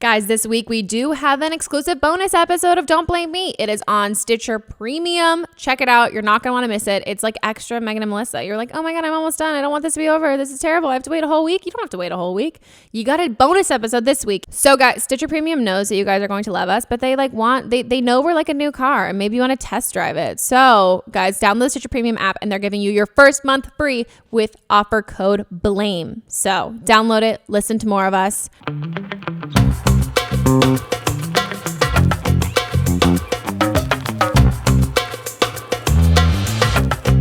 Guys, this week we do have an exclusive bonus episode of Don't Blame Me. It is on Stitcher Premium. Check it out. You're not going to want to miss it. It's like extra Meghan and Melissa. You're like, oh my God, I'm almost done. I don't want this to be over. This is terrible. I have to wait a whole week. You don't have to wait a whole week. You got a bonus episode this week. So guys, Stitcher Premium knows that you guys are going to love us, but they know we're like a new car and maybe you want to test drive it. So guys, download the Stitcher Premium app and they're giving you your first month free with offer code BLAME. So download it. Listen to more of us.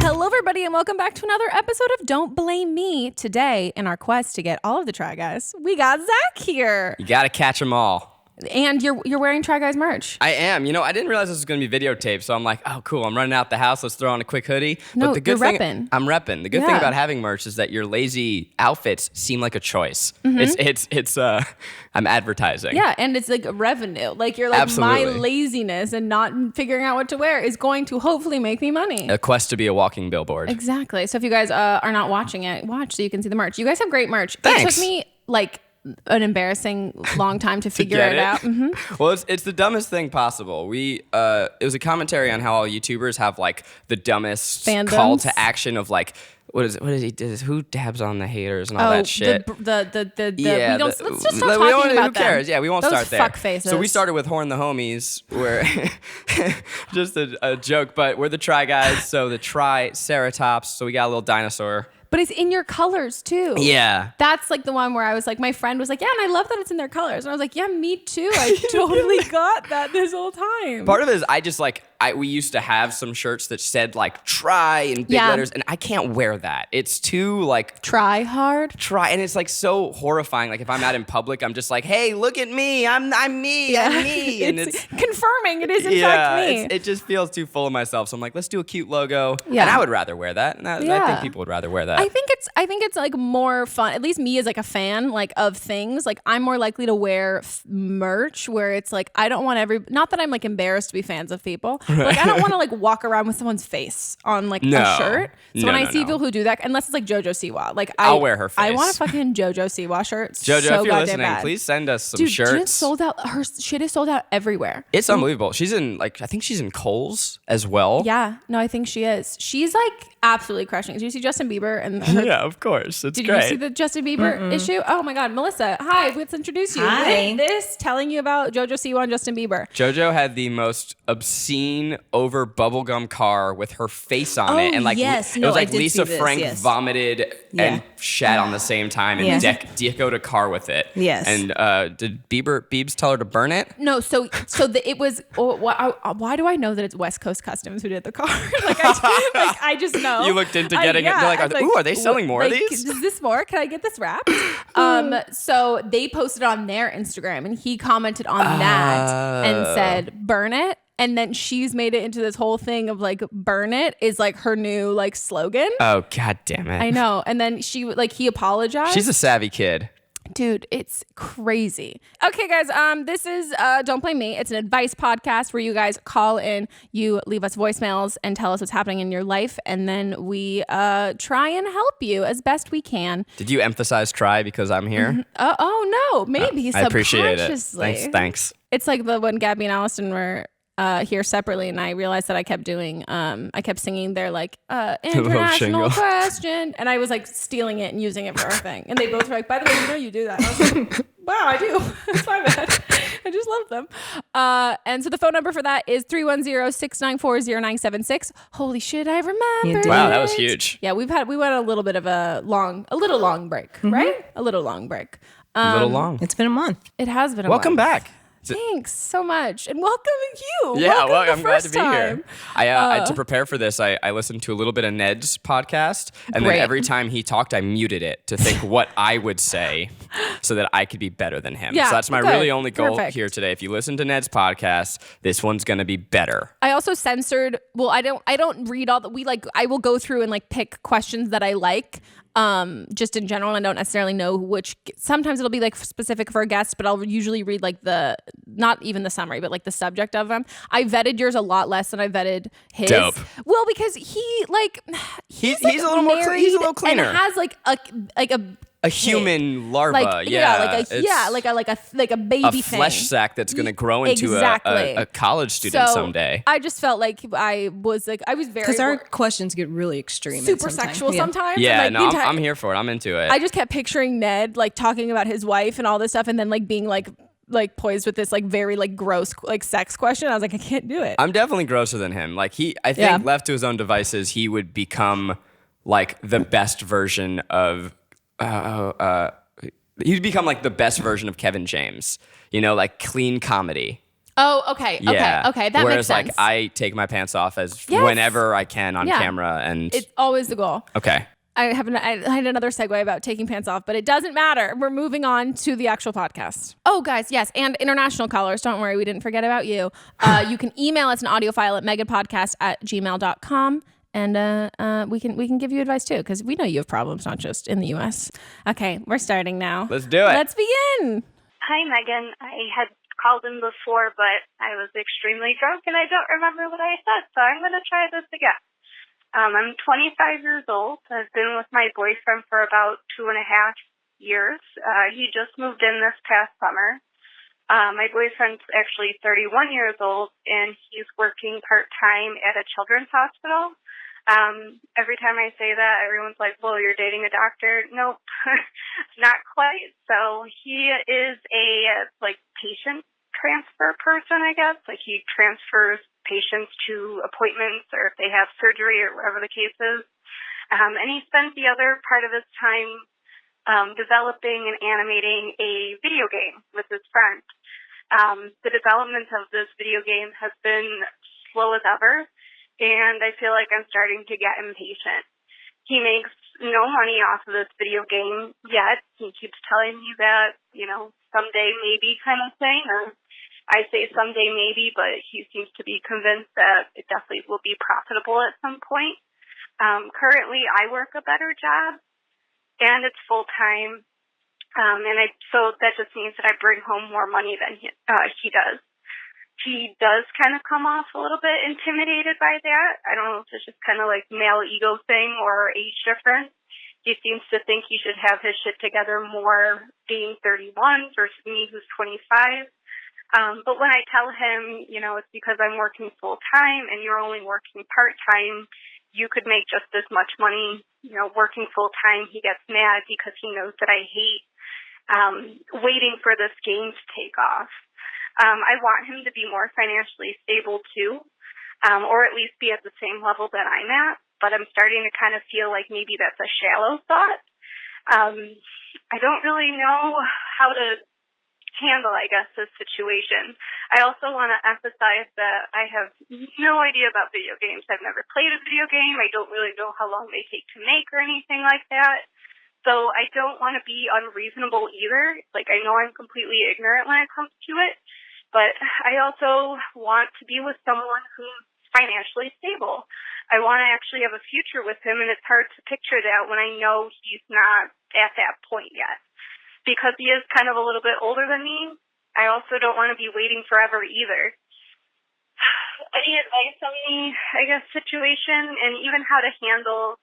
Hello everybody and welcome back to another episode of Don't Blame Me. Today in our quest to get all of the Try Guys, we got Zach here. You gotta catch them all. And you're wearing Try Guys merch. I am. You know, I didn't realize this was going to be videotaped, so I'm like, oh, cool. I'm running out the house. Let's throw on a quick hoodie. No, but the good you're thing, repping. I'm repping. The good thing about having merch is that your lazy outfits seem like a choice. Mm-hmm. I'm advertising. Yeah, and it's like revenue. Like you're like, Absolutely. my laziness and not figuring out what to wear is going to hopefully make me money. A quest to be a walking billboard. Exactly. So if you guys are not watching it, watch so you can see the merch. You guys have great merch. Thanks. It took me like an embarrassing long time to figure it out. Mm-hmm. Well, it's the dumbest thing possible. It was a commentary on how all YouTubers have like the dumbest Fandoms? call to action of like, what is it? Who dabs on the haters and all that shit? Let's just stop talking about who cares? them. Yeah, we won't Those start there. fuck faces. So we started with Horn the Homies, where just a joke, but we're the Try Guys. So the Triceratops. So we got a little dinosaur. But it's in your colors too. Yeah. That's like the one where I was like, my friend was like, yeah, and I love that it's in their colors. And I was like, yeah, me too. I totally got that this whole time. Part of it is we used to have some shirts that said like try in big letters, and I can't wear that. It's too like try hard. And it's like so horrifying. Like if I'm out in public, I'm just like, hey, look at me. I'm me. Yeah. I'm me. And it's confirming it is in fact me. It just feels too full of myself. So I'm like, let's do a cute logo. Yeah. And I would rather wear that. And I think people would rather wear that. I think it's like more fun. At least me as like a fan like of things. Like I'm more likely to wear merch where it's like I don't want not that I'm like embarrassed to be fans of people. But like I don't want to like walk around with someone's face on like a shirt. So when I see people who do that, unless it's like JoJo Siwa, like I'll wear her face. I want a fucking JoJo Siwa shirt. JoJo, so if you're listening, bad. please send us some Dude, shirts. Dude, sold out. Her shit is sold out everywhere. It's unbelievable. She's in I think she's in Kohl's as well. Yeah, no, I think she is. She's like absolutely crushing. Did you see Justin Bieber and yeah, of course. It's Did great. you see the Justin Bieber issue? Oh my God, Melissa. Hi, let's introduce you. Hi. This telling you about JoJo Siwa and Justin Bieber. JoJo had the most obscene over bubblegum car with her face on it. And like yes. it was like I did Lisa see this, Frank yes. vomited and shat on the same time and decoed a car with it. Yes. And did Biebs tell her to burn it? No, it was. Why do I know that it's West Coast Customs who did the car? I just know. You looked into getting it. You're like, are they selling more of these? Is this more? Can I get this wrapped? So they posted on their Instagram, and he commented on that and said, "Burn it." And then she's made it into this whole thing of like, burn it is like her new like slogan. Oh, God damn it. I know. And then he apologized. She's a savvy kid. Dude, it's crazy. Okay, guys, this is Don't Blame Me. It's an advice podcast where you guys call in, you leave us voicemails and tell us what's happening in your life, and then we try and help you as best we can. Did you emphasize try because I'm here? Mm-hmm. Oh, no, maybe I appreciate it. subconsciously. Thanks. It's like when Gabby and Allison were here separately, and I realized that I kept singing their like international question, and I was like stealing it and using it for our thing, and they both were like, by the way, you know you do that. And I was like, wow, I do. It's my bad. I just love them. And so the phone number for that is 310-694-0976. Holy shit, I remember. Wow, that was huge. Yeah, we went a little bit of a little long break, right? A little long break. A little long. It's been a month. It has been a Welcome month. back. Thanks so much, and welcome you. Yeah, welcome I'm glad to be here. To prepare for this, I listened to a little bit of Ned's podcast, and then every time he talked, I muted it to think what I would say so that I could be better than him. Yeah, so that's my good. really only goal Perfect. here today. If you listen to Ned's podcast, this one's gonna be better. I also censored. Well, I don't read all the. I will go through and like pick questions that I like. Just in general, and I don't necessarily know which. Sometimes it'll be like specific for a guest, but I'll usually read like not even the summary, but like the subject of them. I vetted yours a lot less than I vetted his. Dope. Well, because he's a little more. He's a little cleaner. and has like a a human larva, like a baby a flesh thing. sack that's going to grow into a college student someday. I just felt like I was very because our questions get really extreme, super sexual sometimes. Yeah, and, like, I'm here for it. I'm into it. I just kept picturing Ned like talking about his wife and all this stuff, and then like being like poised with this like very like gross like sex question. I was like, I can't do it. I'm definitely grosser than him. Like I think left to his own devices, he would become like the best version of he'd become like the best version of Kevin James. You know, like clean comedy. Oh, okay. Yeah. Okay. That Whereas, makes sense. like, I take my pants off whenever I can on camera, and it's always the goal. Okay. I had another segue about taking pants off, but it doesn't matter. We're moving on to the actual podcast. Oh, guys, yes, and international callers. Don't worry, we didn't forget about you. You can email us an audio file at meghanpodcast@gmail.com. And we can give you advice too, because we know you have problems, not just in the U.S. Okay, we're starting now. Let's do it. Let's begin. Hi, Meghan. I had called in before, but I was extremely drunk and I don't remember what I said, so I'm going to try this again. I'm 25 years old. I've been with my boyfriend for about 2.5 years. He just moved in this past summer. My boyfriend's actually 31 years old, and he's working part-time at a children's hospital. Every time I say that, everyone's like, well, you're dating a doctor. Nope, not quite. So he is a patient transfer person, I guess. Like, he transfers patients to appointments or if they have surgery or whatever the case is. And he spends the other part of his time developing and animating a video game with his friend. The development of this video game has been slow as ever, and I feel like I'm starting to get impatient. He makes no money off of this video game yet. He keeps telling me that, someday maybe kind of thing, or I say someday maybe, but he seems to be convinced that it definitely will be profitable at some point. Currently, I work a better job, and it's full-time. So that just means that I bring home more money than he does. He does kind of come off a little bit intimidated by that. I don't know if it's just kind of like male ego thing or age difference. He seems to think he should have his shit together more being 31 versus me who's 25. But when I tell him, it's because I'm working full-time and you're only working part-time, you could make just as much money, working full-time. He gets mad because he knows that I hate waiting for this game to take off. I want him to be more financially stable too, or at least be at the same level that I'm at, but I'm starting to kind of feel like maybe that's a shallow thought. I don't really know how to handle, I guess, this situation. I also want to emphasize that I have no idea about video games. I've never played a video game. I don't really know how long they take to make or anything like that. So I don't want to be unreasonable either. Like, I know I'm completely ignorant when it comes to it, but I also want to be with someone who's financially stable. I want to actually have a future with him, and it's hard to picture that when I know he's not at that point yet. Because he is kind of a little bit older than me, I also don't want to be waiting forever either. Any advice on the, situation, and even how to handle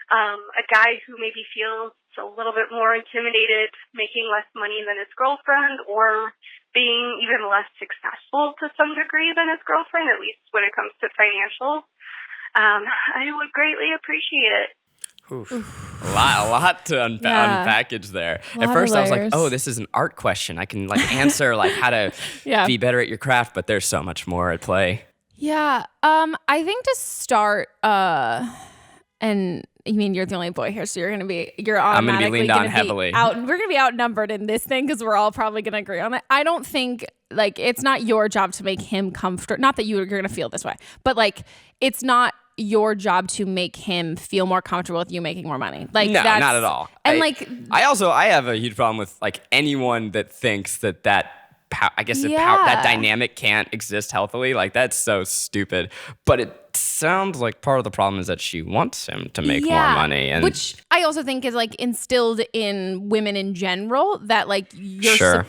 a guy who maybe feels a little bit more intimidated, making less money than his girlfriend, or being even less successful to some degree than his girlfriend, at least when it comes to financial. I would greatly appreciate it. Oof. A lot to unpackage there. At first I was like, oh, this is an art question. I can answer how to be better at your craft, but there's so much more at play. Yeah. I think to start, and I mean, you're the only boy here, so you're automatically I'm going to be leaned on heavily. We're going to be outnumbered in this thing because we're all probably going to agree on it. I don't think it's not your job to make him comfortable. Not that you're going to feel this way, but it's not your job to make him feel more comfortable with you making more money. No, not at all. And I have a huge problem with anyone that thinks that that dynamic can't exist healthily. That's so stupid. But it sounds like part of the problem is that she wants him to make more money, and which I also think is instilled in women in general. That you're sure.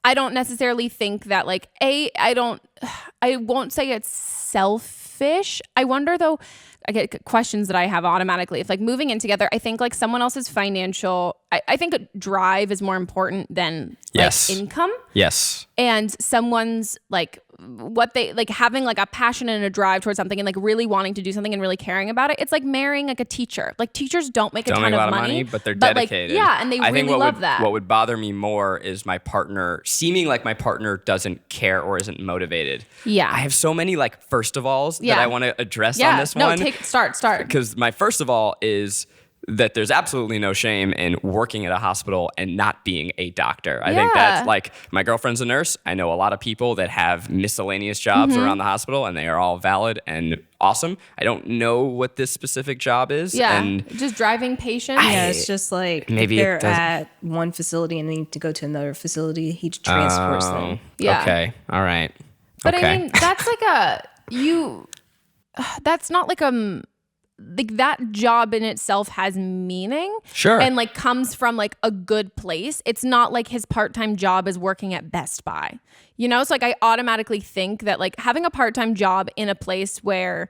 I don't necessarily think that I won't say it's selfish selfish. I wonder though, I get questions that I have automatically. If like moving in together, I think like someone else's financial, I think drive is more important than like income. Yes. And someone's like what they like having like a passion and a drive towards something and like really wanting to do something and really caring about it. It's like marrying like a teacher. Like teachers don't make a ton of money, but they're dedicated. Like, and they really love that. What would bother me more is my partner seeming like my partner doesn't care or isn't motivated. Yeah. I have so many like first of alls that I want to address on this one. Start. Because my first of all is that there's absolutely no shame in working at a hospital and not being a doctor. I think that's like, my girlfriend's a nurse. I know a lot of people that have miscellaneous jobs around the hospital and they are all valid and awesome. I don't know what this specific job is. Yeah, and just driving patients. Yeah, it's just like maybe if they're at one facility and they need to go to another facility, he transfers them. Yeah. Okay. All right. But okay. I mean, that's like that's not like that job in itself has meaning. Sure. And like comes from like a good place. It's not like his part-time job is working at Best Buy. You know, so like I automatically think that like having a part-time job in a place where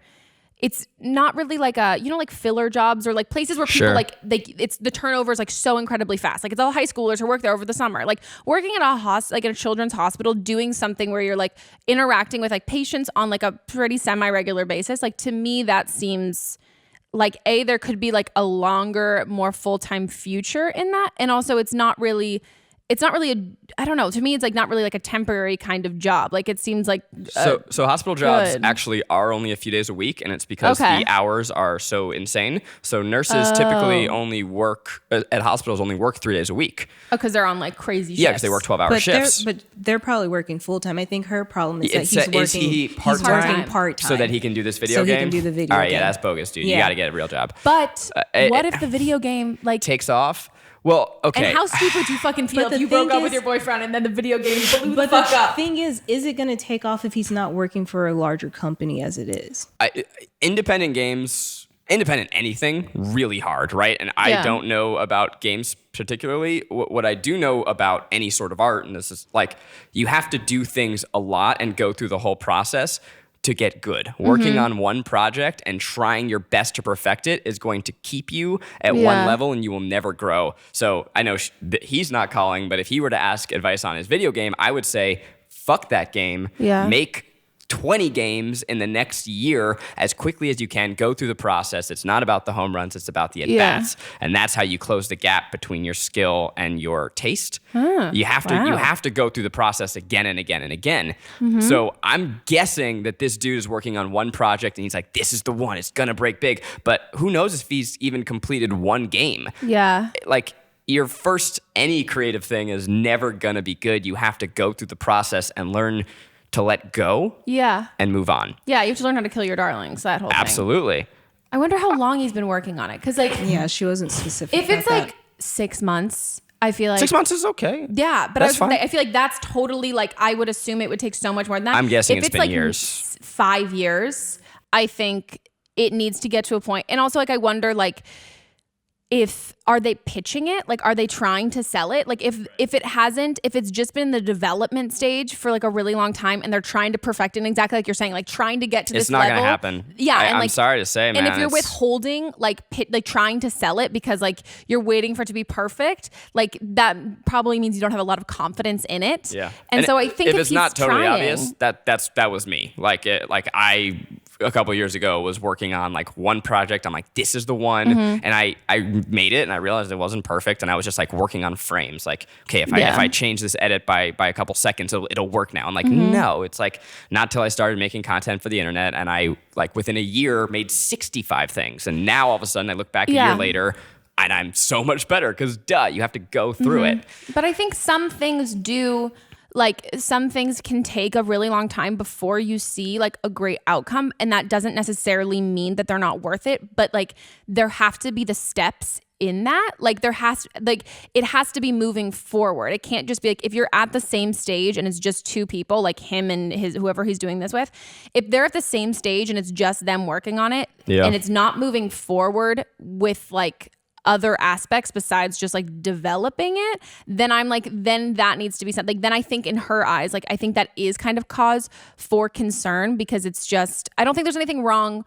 it's not really like like filler jobs or like places where people it's the turnover is like so incredibly fast. Like it's all high schoolers who work there over the summer. Like working at a children's hospital, doing something where you're like interacting with like patients on like a pretty semi-regular basis. Like to me, that seems like there could be like a longer, more full-time future in that. And also it's not really I don't know. To me, it's like not really like a temporary kind of job. Like it seems like so hospital jobs actually are only a few days a week, and it's because the hours are so insane. So nurses typically only work at hospitals 3 days a week. Oh, because they're on like crazy shifts. Yeah, because they work 12-hour shifts. But they're probably working full time. I think her problem is that he's working part-time. So that he can do this video game? So he can do the video game. All right, yeah, that's bogus, dude. You got to get a real job. But what if the video game like takes off? Well, okay. And how stupid do you fucking feel if you broke up with your boyfriend and then the video game blew the fuck up? But the thing is it going to take off if he's not working for a larger company as it is? Independent games, independent anything, really hard, right? And I don't know about games particularly. What I do know about any sort of art, and this is like, you have to do things a lot and go through the whole process to get good. Working on one project and trying your best to perfect it is going to keep you at one level and you will never grow. So I know that he's not calling, but if he were to ask advice on his video game, I would say, fuck that game. Yeah. Make 20 games in the next year as quickly as you can. Go through the process. It's not about the home runs. It's about the at-bats. And that's how you close the gap between your skill and your taste. You have to go through the process again and again and again. So I'm guessing that this dude is working on one project and he's like, this is the one. It's going to break big. But who knows if he's even completed one game. Yeah. Like, your first any creative thing is never going to be good. You have to go through the process and learn to let go and move on. Yeah, you have to learn how to kill your darlings, that whole thing. Absolutely. I wonder how long he's been working on it. Because like, yeah, she wasn't specific. If it's like 6 months, I feel like 6 months is okay. Yeah, but I feel like that's totally like, I would assume it would take so much more than that. I'm guessing it's been like years. 5 years, I think it needs to get to a point. And also like, I wonder like, are they pitching it? Like, are they trying to sell it? Like if it's just been in the development stage for like a really long time and they're trying to perfect it exactly like you're saying, like trying to get to this level. It's not going to happen. Yeah. I'm sorry to say, man. And if you're withholding, like trying to sell it because like you're waiting for it to be perfect, like that probably means you don't have a lot of confidence in it. Yeah. And so I think if it's not totally obvious, that was me. I a couple of years ago was working on like one project. I'm like, this is the one. And I made it and I realized it wasn't perfect. And I was just like working on frames. Like, okay, if I change this edit by a couple seconds, it'll work now. I'm like, no, it's like not till I started making content for the internet. And I like within a year made 65 things. And now all of a sudden I look back a year later and I'm so much better because you have to go through it. But I think some things some things can take a really long time before you see like a great outcome. And that doesn't necessarily mean that they're not worth it, but like there have to be the steps in that. Like it has to be moving forward. It can't just be like, if you're at the same stage and it's just two people, like him and whoever he's doing this with, if they're at the same stage and it's just them working on it and it's not moving forward with like other aspects besides just like developing it, then I'm like, then that needs to be something. Like, then I think in her eyes, like, I think that is kind of cause for concern, because it's just, I don't think there's anything wrong.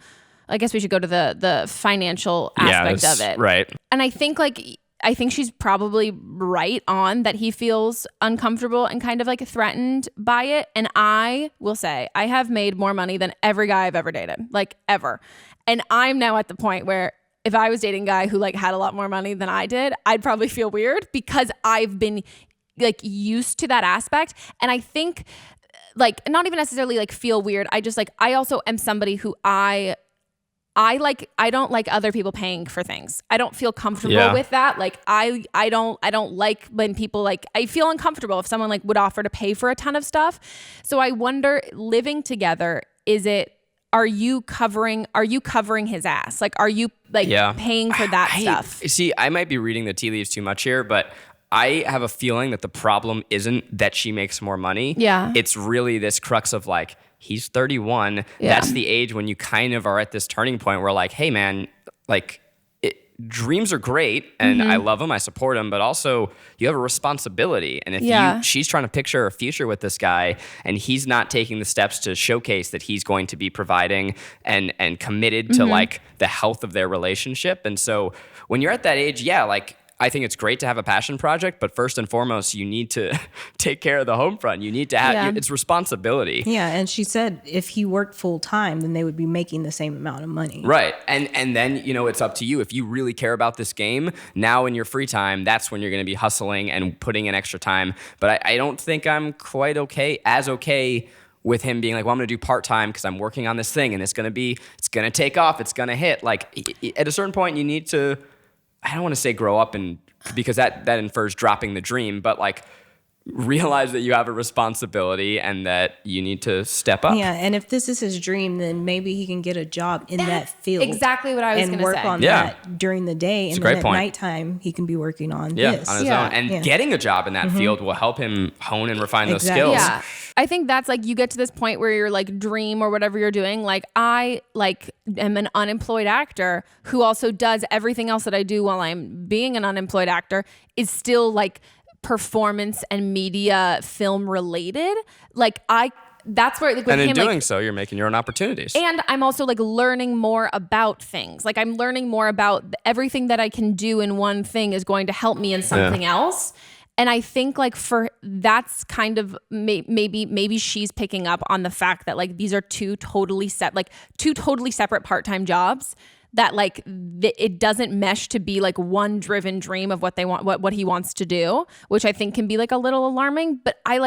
I guess we should go to the financial aspect of it. Right. And I think she's probably right on that he feels uncomfortable and kind of like threatened by it. And I will say, I have made more money than every guy I've ever dated, like ever. And I'm now at the point where if I was dating a guy who like had a lot more money than I did, I'd probably feel weird, because I've been like used to that aspect. And I think like, not even necessarily like feel weird. I just like, I also am somebody who I don't like other people paying for things. I don't feel comfortable with that. Like I don't like when people like, I feel uncomfortable if someone like would offer to pay for a ton of stuff. So I wonder, living together, are you covering his ass? Like, are you like paying for that stuff? See, I might be reading the tea leaves too much here, but I have a feeling that the problem isn't that she makes more money. Yeah. It's really this crux of like, he's 31. Yeah. That's the age when you kind of are at this turning point where like, hey man, like dreams are great and I love them, I support them, but also you have a responsibility. And if she's trying to picture a future with this guy and he's not taking the steps to showcase that he's going to be providing and committed to like the health of their relationship. And so when you're at that age, like, I think it's great to have a passion project, but first and foremost, you need to take care of the home front. You need to have, it's responsibility. Yeah, and she said if he worked full time, then they would be making the same amount of money. Right, and then, it's up to you. If you really care about this game, now in your free time, that's when you're going to be hustling and putting in extra time. But I don't think I'm quite okay with him being like, well, I'm going to do part-time because I'm working on this thing and it's going to take off, it's going to hit. Like, at a certain point, you need to, I don't want to say grow up, and because that infers dropping the dream, but like realize that you have a responsibility and that you need to step up. Yeah, and if this is his dream, then maybe he can get a job in that field. Exactly what I was going to say. And work on that during the day, and then at nighttime he can be working on this. On his own. And getting a job in that field will help him hone and refine those skills. Yeah. I think that's like, you get to this point where you're like dream or whatever you're doing. Like I am an unemployed actor who also does everything else that I do while I'm being an unemployed actor is still like performance and media film related. Like that's where like, with and in him, doing like, so, you're making your own opportunities. And I'm also like learning more about things. Like I'm learning more about everything that I can do in one thing is going to help me in something else. And I think like that's kind of maybe she's picking up on the fact that like these are two totally separate part-time jobs that like it doesn't mesh to be like one driven dream of what they want, what he wants to do, which I think can be like a little alarming. But I'm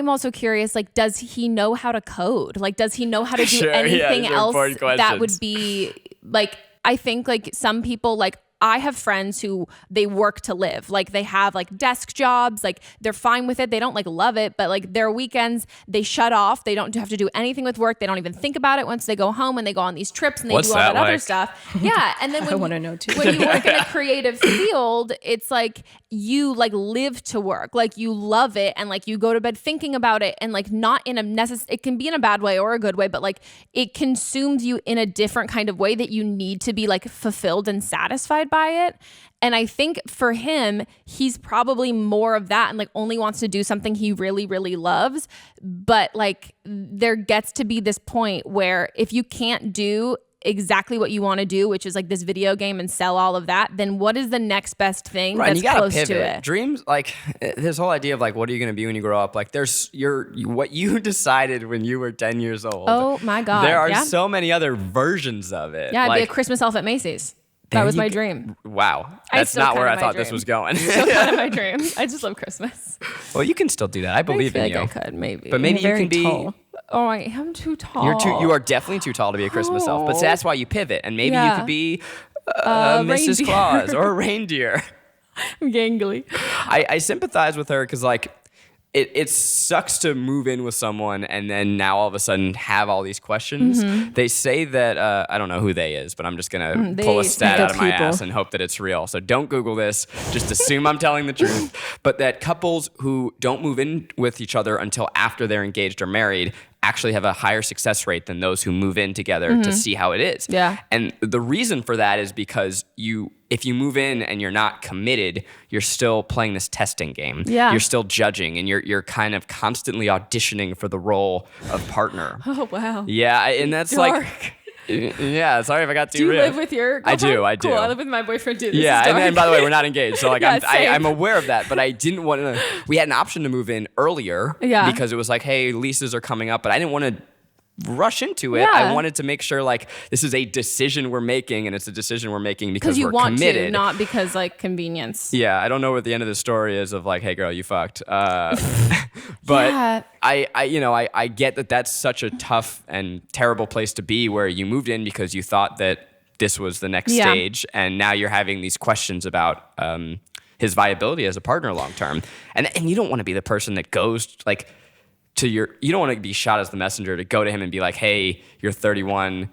also curious, like, does he know how to code? Like, does he know how to do anything else that would be like, I think like some people like, I have friends who they work to live. Like they have like desk jobs, like they're fine with it. They don't like love it, but like their weekends, they shut off. They don't have to do anything with work. They don't even think about it once they go home and they go on these trips and they do all that other stuff. Yeah. And then I want to know too. When you work in a creative field, it's like you like live to work, like you love it. And like you go to bed thinking about it and like not in it can be in a bad way or a good way, but like it consumes you in a different kind of way that you need to be like fulfilled and satisfied by it. And I think for him, he's probably more of that and like only wants to do something he really, really loves. But like there gets to be this point where if you can't do exactly what you want to do, which is like this video game and sell all of that, then what is the next best thing that's close pivot. To it? Dreams, like this whole idea of like, what are you going to be when you grow up? Like what you decided when you were 10 years old. Oh my God. There are so many other versions of it. Yeah, I'd be a Christmas elf at Macy's. That was my dream. Wow. That's not where I thought this was going. Still kind of my dream. I just love Christmas. Well, you can still do that. I believe in you. I could, maybe. But maybe you can be tall. Oh, I am too tall. You are definitely too tall to be a Christmas elf. But that's why you pivot. And maybe you could be Mrs. Claus or a reindeer. I'm gangly. I sympathize with her because like it sucks to move in with someone and then now all of a sudden have all these questions. They say that, I don't know who they is, but I'm just going to pull a stat out of my ass and hope that it's real. So don't Google this. Just assume I'm telling the truth. But that couples who don't move in with each other until after they're engaged or married actually have a higher success rate than those who move in together to see how it is. Yeah. And the reason for that is because if you move in and you're not committed, you're still playing this testing game. Yeah. You're still judging and you're kind of constantly auditioning for the role of partner. Oh, wow. Yeah, and that's Dark. like yeah, sorry if I got too Do you real. live with your girlfriend? I do. Cool, I live with my boyfriend too. Yeah, and by the way, we're not engaged, so like Yeah, I'm aware of that, but I didn't want to. We had an option to move in earlier because it was like, hey, leases are coming up, but I didn't want to rush into it. Yeah. I wanted to make sure like this is a decision we're making, and it's a decision we're making because you we're want committed, to, not because like convenience. Yeah, I don't know what the end of the story is of like, hey girl, you fucked. But Yeah. I get that that's such a tough and terrible place to be where you moved in because you thought that this was the next stage, and now you're having these questions about his viability as a partner long term, and you don't want to be the person that goes like you don't want to be shot as the messenger to go to him and be like, hey, you're 31,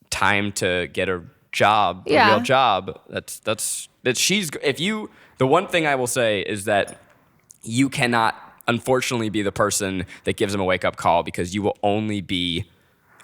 time to get a job, a real job. The one thing I will say is that you cannot unfortunately be the person that gives him a wake up call, because you will only be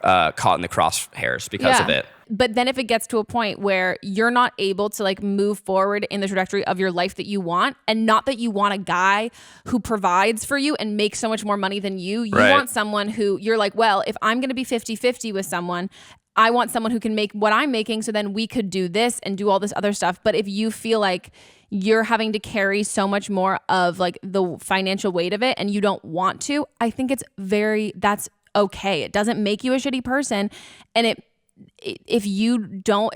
caught in the crosshairs because of it. But then if it gets to a point where you're not able to like move forward in the trajectory of your life that you want, and not that you want a guy who provides for you and makes so much more money than you want someone who you're like, well, if I'm going to be 50-50 with someone, I want someone who can make what I'm making, so then we could do this and do all this other stuff. But if you feel like you're having to carry so much more of like the financial weight of it and you don't want to, I think that's okay. It doesn't make you a shitty person. And if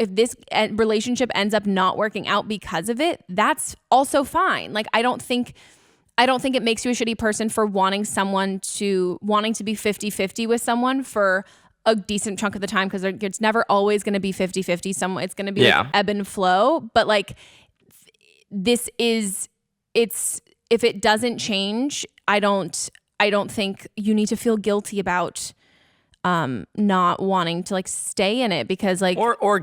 this relationship ends up not working out because of it, that's also fine. Like, I don't think it makes you a shitty person for wanting to be 50-50 with someone for a decent chunk of the time, because it's never always going to be 50-50. It's going to be like ebb and flow. But like, if it doesn't change, I don't think you need to feel guilty about not wanting to like stay in it, because like or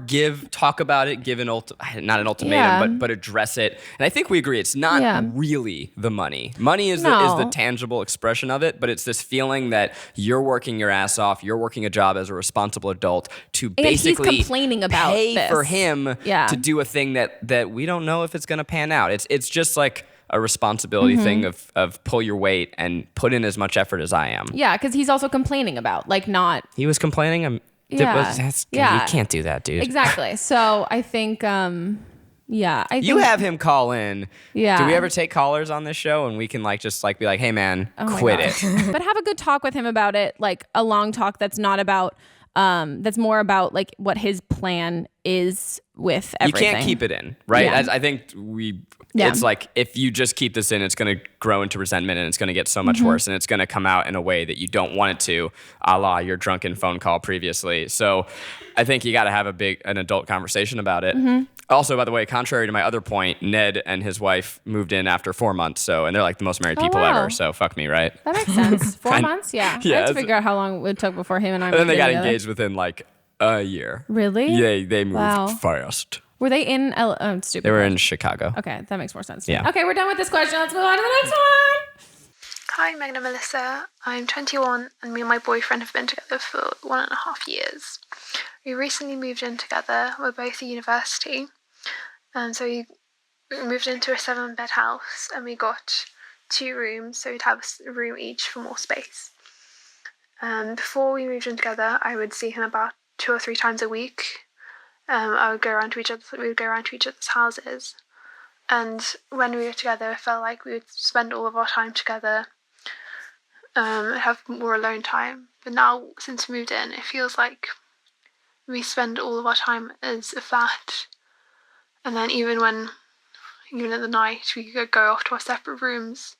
talk about it, give not an ultimatum, but address it. And I think we agree it's not really the money. Money is the tangible expression of it, but it's this feeling that you're working your ass off, you're working a job as a responsible adult to basically he's complaining about pay this. for him to do a thing that we don't know if it's going to pan out. It's just like a responsibility thing of pull your weight and put in as much effort as I am. Yeah, because he's also complaining about like not. He was complaining. You can't do that, dude. Exactly. So I think, you have him call in. Yeah. Do we ever take callers on this show and we can like just like be like, hey man, quit it. But have a good talk with him about it, like a long talk that's not about. That's more about like what his plan is with everything. You can't keep it in, right? Yeah. I think it's like if you just keep this in, it's going to grow into resentment and it's going to get so much worse, and it's going to come out in a way that you don't want it to, a la your drunken phone call previously. So I think you got to have an adult conversation about it. Also, by the way, contrary to my other point, Ned and his wife moved in after 4 months, and they're like the most married people ever. So fuck me, right? That makes sense. 4 months, yeah. I had to figure out how long it took before him and I. And then they got engaged within like a year. Really? Yeah, they moved fast. Were they in stupid? They were in Chicago. Okay, that makes more sense. Yeah. Okay, we're done with this question. Let's move on to the next one. Hi, Meghan and Melissa. I'm 21 and me and my boyfriend have been together for 1.5 years. We recently moved in together. We're both at university. And so we moved into a 7-bed house and we got 2 rooms, so we'd have a room each for more space. Before we moved in together, I would see him about 2 or 3 times a week. We would go around to each other's houses. And when we were together, it felt like we would spend all of our time together, have more alone time. But now, since we moved in, it feels like we spend all of our time as a flat. And then even at the night, we could go off to our separate rooms.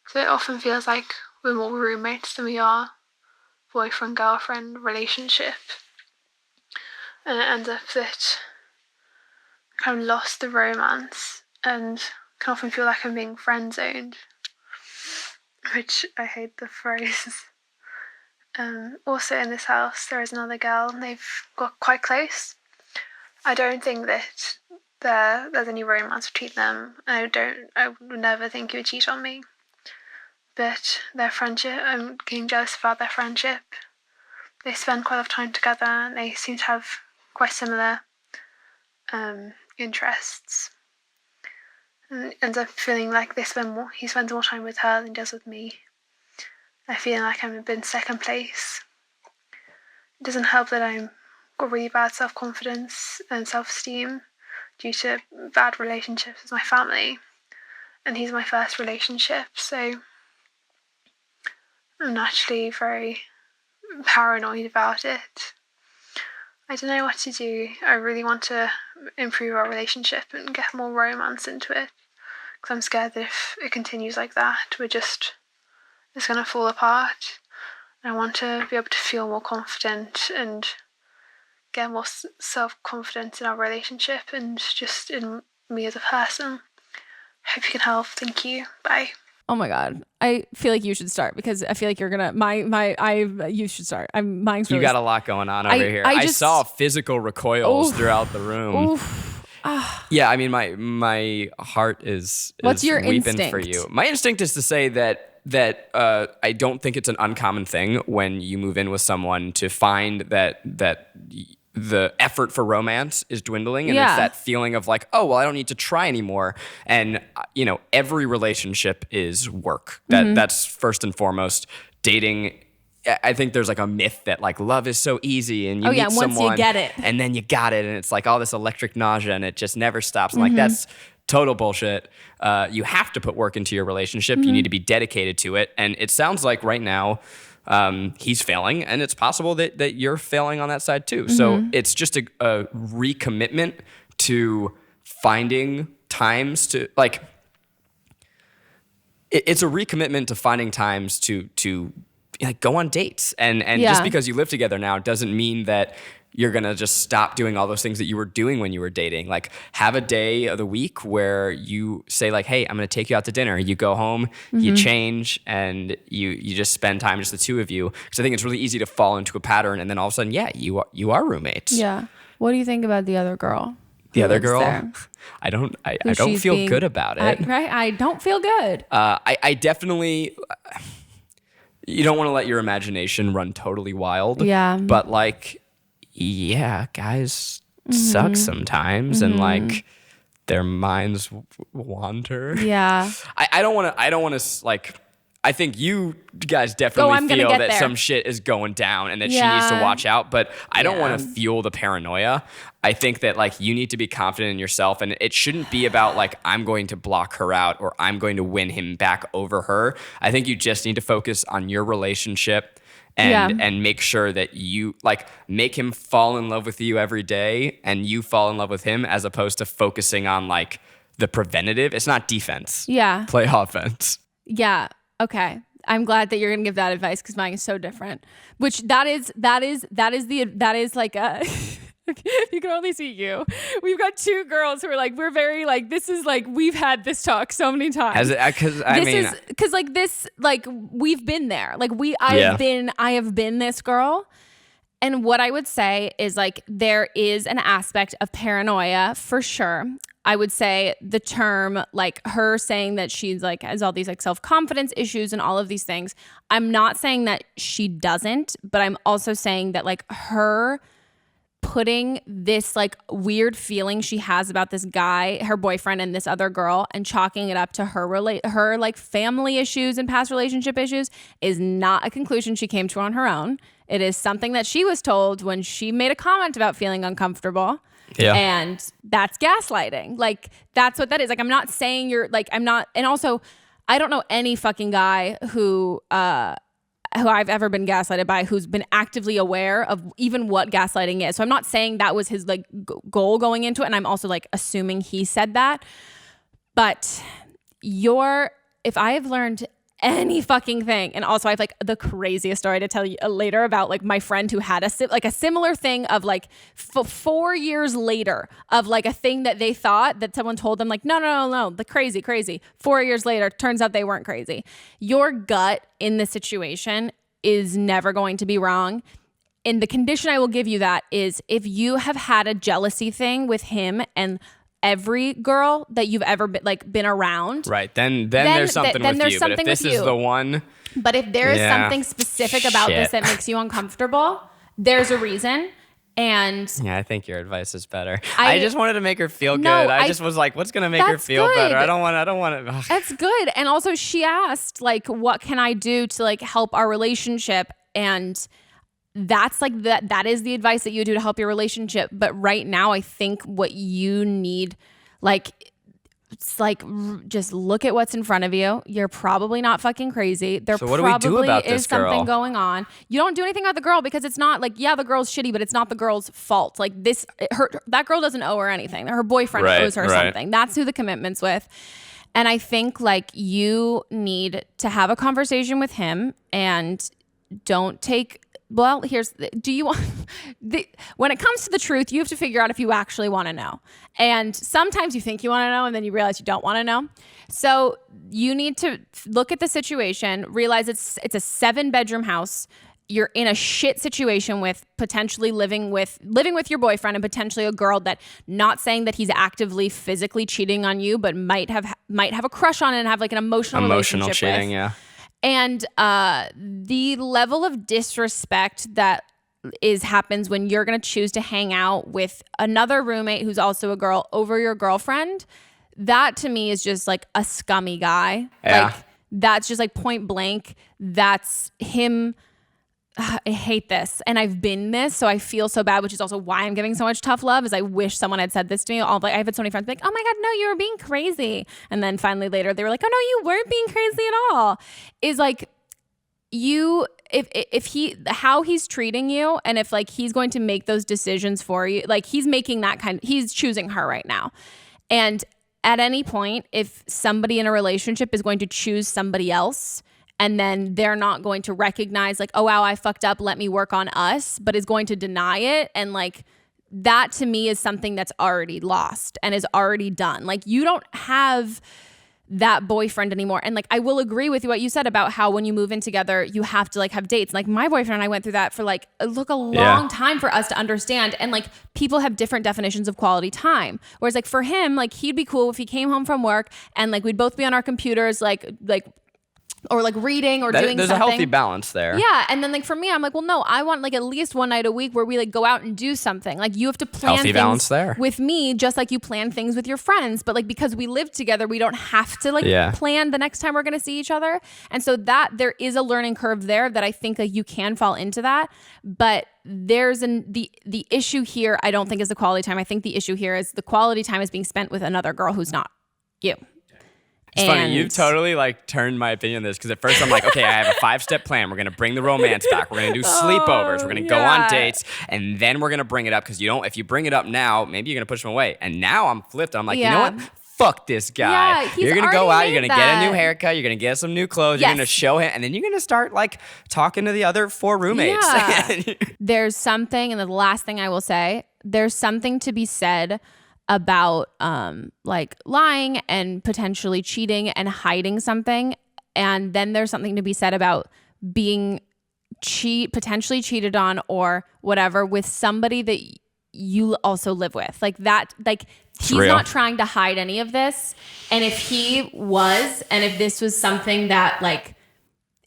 So it often feels like we're more roommates than we are boyfriend-girlfriend relationship. And it ends up that I kind of lost the romance and can often feel like I'm being friend-zoned. which I hate the phrase. Also in this house, there is another girl, and they've got quite close. I don't think that there's any romance between them. I would never think he would cheat on me. But their friendship, I'm getting jealous about their friendship. They spend quite a lot of time together, and they seem to have quite similar interests. And ends up feeling like he spends more time with her than he does with me. I feel like I'm in second place. It doesn't help that I've got really bad self-confidence and self-esteem due to bad relationships with my family. And he's my first relationship, so I'm naturally very paranoid about it. I don't know what to do. I really want to improve our relationship and get more romance into it, because I'm scared that if it continues like that, it's going to fall apart. I want to be able to feel more confident and get more self-confidence in our relationship and just in me as a person. Hope you can help. Thank you. Bye. Oh my God. I feel like you should start, because I feel like you're gonna you should start. Mine's really, you got a lot going on over here. I saw physical recoils throughout the room. Yeah, I mean my heart is What's your weeping instinct? For you. My instinct is to say that I don't think it's an uncommon thing when you move in with someone to find that the effort for romance is dwindling, and it's that feeling of like, oh, well, I don't need to try anymore. And every relationship is work. That's first and foremost. Dating, I think there's like a myth that like love is so easy and you meet someone, once you get it, and then you got it, and it's like all this electric nausea and it just never stops. And like that's total bullshit. You have to put work into your relationship. You need to be dedicated to it. And it sounds like right now he's failing, and it's possible that you're failing on that side too. So it's just a recommitment to finding times to like. It's a recommitment to finding times to like go on dates, and just because you live together now doesn't mean that you're gonna just stop doing all those things that you were doing when you were dating. Like have a day of the week where you say like, hey, I'm gonna take you out to dinner. You go home, you change, and you just spend time, just the two of you. Because I think it's really easy to fall into a pattern, and then all of a sudden, you are roommates. Yeah. What do you think about the other girl? The other girl? I don't feel good about it. I don't feel good. I definitely. You don't want to let your imagination run totally wild. Yeah. But like. Yeah, guys suck sometimes, and like their minds wander. Yeah, I don't want to like. I think you guys definitely feel that some shit is going down and that she needs to watch out. But I don't want to fuel the paranoia. I think that like you need to be confident in yourself, and it shouldn't be about like I'm going to block her out or I'm going to win him back over her. I think you just need to focus on your relationship. And make sure that you like make him fall in love with you every day, and you fall in love with him, as opposed to focusing on like the preventative. It's not defense. Yeah. Play offense. Yeah. Okay. I'm glad that you're gonna give that advice, because mine is so different. Which that is like a you can only see you. We've got two girls who are like, we're very like, this is like, we've had this talk so many times. Because like this, like we've been there. Like I have been this girl. And what I would say is like, there is an aspect of paranoia for sure. I would say the term, like her saying that she's like has all these like self-confidence issues and all of these things. I'm not saying that she doesn't, but I'm also saying that like her putting this like weird feeling she has about this guy, her boyfriend, and this other girl, and chalking it up to her like family issues and past relationship issues is not a conclusion she came to on her own. It is something that she was told when she made a comment about feeling uncomfortable. Yeah. And that's gaslighting. Like that's what that is. Like I'm not saying you're like, I'm not, and also I don't know any fucking guy who I've ever been gaslighted by who's been actively aware of even what gaslighting is. So I'm not saying that was his like goal going into it. And I'm also like assuming he said that. But if I have learned any fucking thing. And also I have like the craziest story to tell you later about like my friend who had a similar thing of like 4 years later of like a thing that they thought that someone told them like, no, the crazy. 4 years later, turns out they weren't crazy. Your gut in the situation is never going to be wrong. And the condition I will give you that is if you have had a jealousy thing with him and every girl that you've ever been around, right? Then there's something with you. But if this is the one, but if there is something specific about this that makes you uncomfortable, there's a reason. And yeah, I think your advice is better. I just wanted to make her feel good. I just was like, what's gonna make her feel better? I don't want to. That's good. And also, she asked like, what can I do to like help our relationship? And that's like that is the advice that you do to help your relationship. But right now I think what you need, like, it's like just look at what's in front of you. You're probably not fucking crazy. There so what do we do about is this girl? Something going on. You don't do anything about the girl because it's not like, yeah, the girl's shitty, but it's not the girl's fault. Like that girl doesn't owe her anything. Her boyfriend owes her something. That's who the commitment's with. And I think like you need to have a conversation with him and don't take. Well, do you want, when it comes to the truth, you have to figure out if you actually want to know. And sometimes you think you want to know and then you realize you don't want to know. So you need to look at the situation, realize it's a 7-bedroom house. You're in a shit situation with potentially living with your boyfriend and potentially a girl that, not saying that he's actively physically cheating on you, but might have a crush on it and have like an emotional relationship cheating, with. yeah. And the level of disrespect that happens when you're going to choose to hang out with another roommate who's also a girl over your girlfriend, that to me is just like a scummy guy. Yeah. Like that's just like point blank. That's him. I hate this. And I've been this, so I feel so bad, which is also why I'm giving so much tough love, is I wish someone had said this to me. I've had so many friends be like, oh my God, no, you were being crazy. And then finally later they were like, oh no, you weren't being crazy at all. Is like how he's treating you, and if like he's going to make those decisions for you, like he's choosing her right now. And at any point, if somebody in a relationship is going to choose somebody else, and then they're not going to recognize like, oh, wow, I fucked up, let me work on us, but is going to deny it. And like that to me is something that's already lost and is already done. Like you don't have that boyfriend anymore. And like, I will agree with you what you said about how when you move in together, you have to like have dates. Like my boyfriend and I went through that for like, a long time for us to understand. And like people have different definitions of quality time. Whereas like for him, like he'd be cool if he came home from work and like we'd both be on our computers, or like reading or doing something. There's a healthy balance there. Yeah. And then like for me, I'm like, well, no, I want like at least one night a week where we like go out and do something. Like you have to plan healthy balance there with me just like you plan things with your friends. But like because we live together, we don't have to like plan the next time we're going to see each other. And so that there is a learning curve there that I think like you can fall into that. But there's the issue here, I don't think is the quality time. I think the issue here is the quality time is being spent with another girl who's not you. It's funny, you've totally like turned my opinion on this, because at first I'm like, okay, I have a 5-step plan. We're gonna bring the romance back. We're gonna do sleepovers. We're gonna go on dates, and then we're gonna bring it up, because if you bring it up now, maybe you're gonna push him away. And now I'm flipped. I'm like, you know what? Fuck this guy. Yeah, you're gonna go out. You're gonna get a new haircut. You're gonna get some new clothes. You're gonna show him, and then you're gonna start like talking to the other 4 roommates. Yeah. There's something, and the last thing I will say, there's something to be said about like lying and potentially cheating and hiding something. And then there's something to be said about being potentially cheated on or whatever with somebody that you also live with. Like that, like he's not trying to hide any of this. And if he was, and if this was something that like,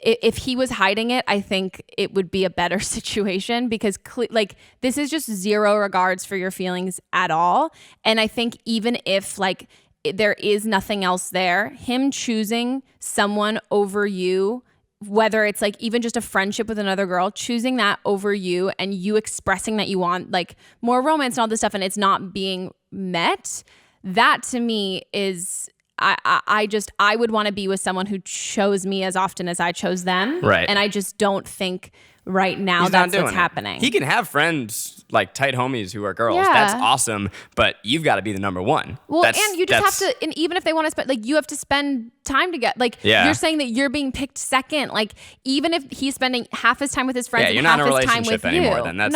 if he was hiding it, I think it would be a better situation, because like this is just zero regards for your feelings at all. And I think even if like there is nothing else there, him choosing someone over you, whether it's like even just a friendship with another girl, choosing that over you and you expressing that you want like more romance and all this stuff, and it's not being met, that to me is... I would want to be with someone who chose me as often as I chose them. Right. And I just don't think right now that's what's happening. He can have friends, like tight homies who are girls. Yeah. That's awesome, but you've got to be the number one. Well, and you just have to, and even if they want to spend, like, you have to spend time together. Like, you're saying that you're being picked second. Like, even if he's spending half his time with his friends, you're and not half in a his time with relationship anymore. you. Then that's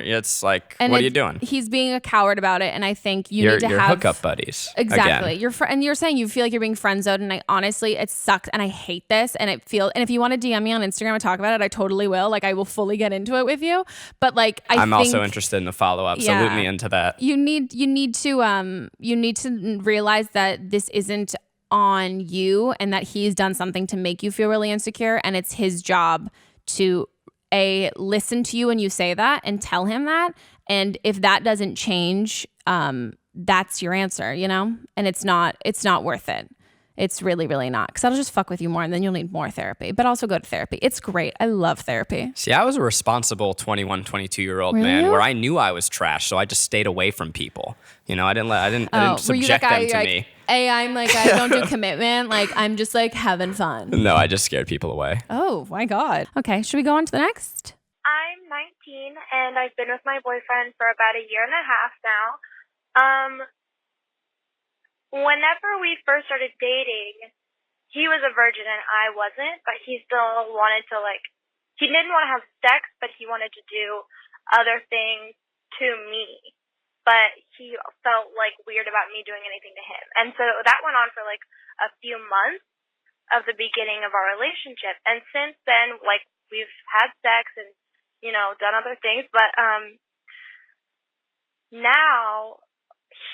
it's like, and what are you doing? He's being a coward about it, and I think you need to you're have hookup buddies. Exactly. And you're saying you feel like you're being friend zoned, and honestly, it sucks, and I hate this, and if you want to DM me on Instagram and talk about it, I totally will. Like, I will fully get into it with you. But like, I'm also interested in the follow up. So loop me into that. You need to realize that this isn't on you, and that he's done something to make you feel really insecure, and it's his job to listen to you when you say that and tell him that. And if that doesn't change, that's your answer, and it's not worth it. It's really, really not, because that'll just fuck with you more, and then you'll need more therapy. But also go to therapy. It's great. I love therapy. See, I was a responsible 21, 22-year-old man where I knew I was trash, so I just stayed away from people. I didn't subject them to me. Hey, I'm like, I don't do commitment. Like, I'm just like having fun. No, I just scared people away. Oh my God. Okay, should we go on to the next? I'm 19 and I've been with my boyfriend for about a year and a half now. Whenever we first started dating, he was a virgin and I wasn't, but he still wanted to, he didn't want to have sex, but he wanted to do other things to me. But he felt weird about me doing anything to him. And so that went on for a few months of the beginning of our relationship. And since then, we've had sex and, done other things, but now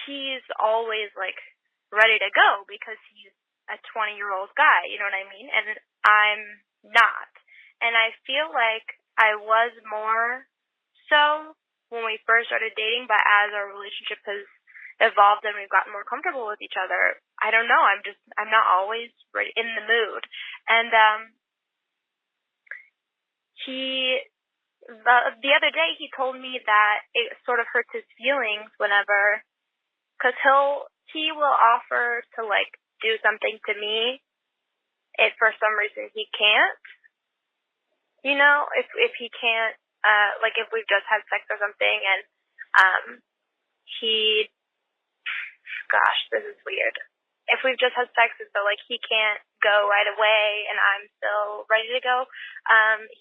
he's always ready to go because he's a 20-year-old guy, you know what I mean? And I'm not. And I feel like I was more so when we first started dating, but as our relationship has evolved and we've gotten more comfortable with each other, I don't know, I'm not always right in the mood. And the other day he told me that it sort of hurts his feelings whenever, because he will offer to do something to me if for some reason he can't. If he can't, if we've just had sex or something and this is weird. If we've just had sex and so he can't go right away and I'm still ready to go,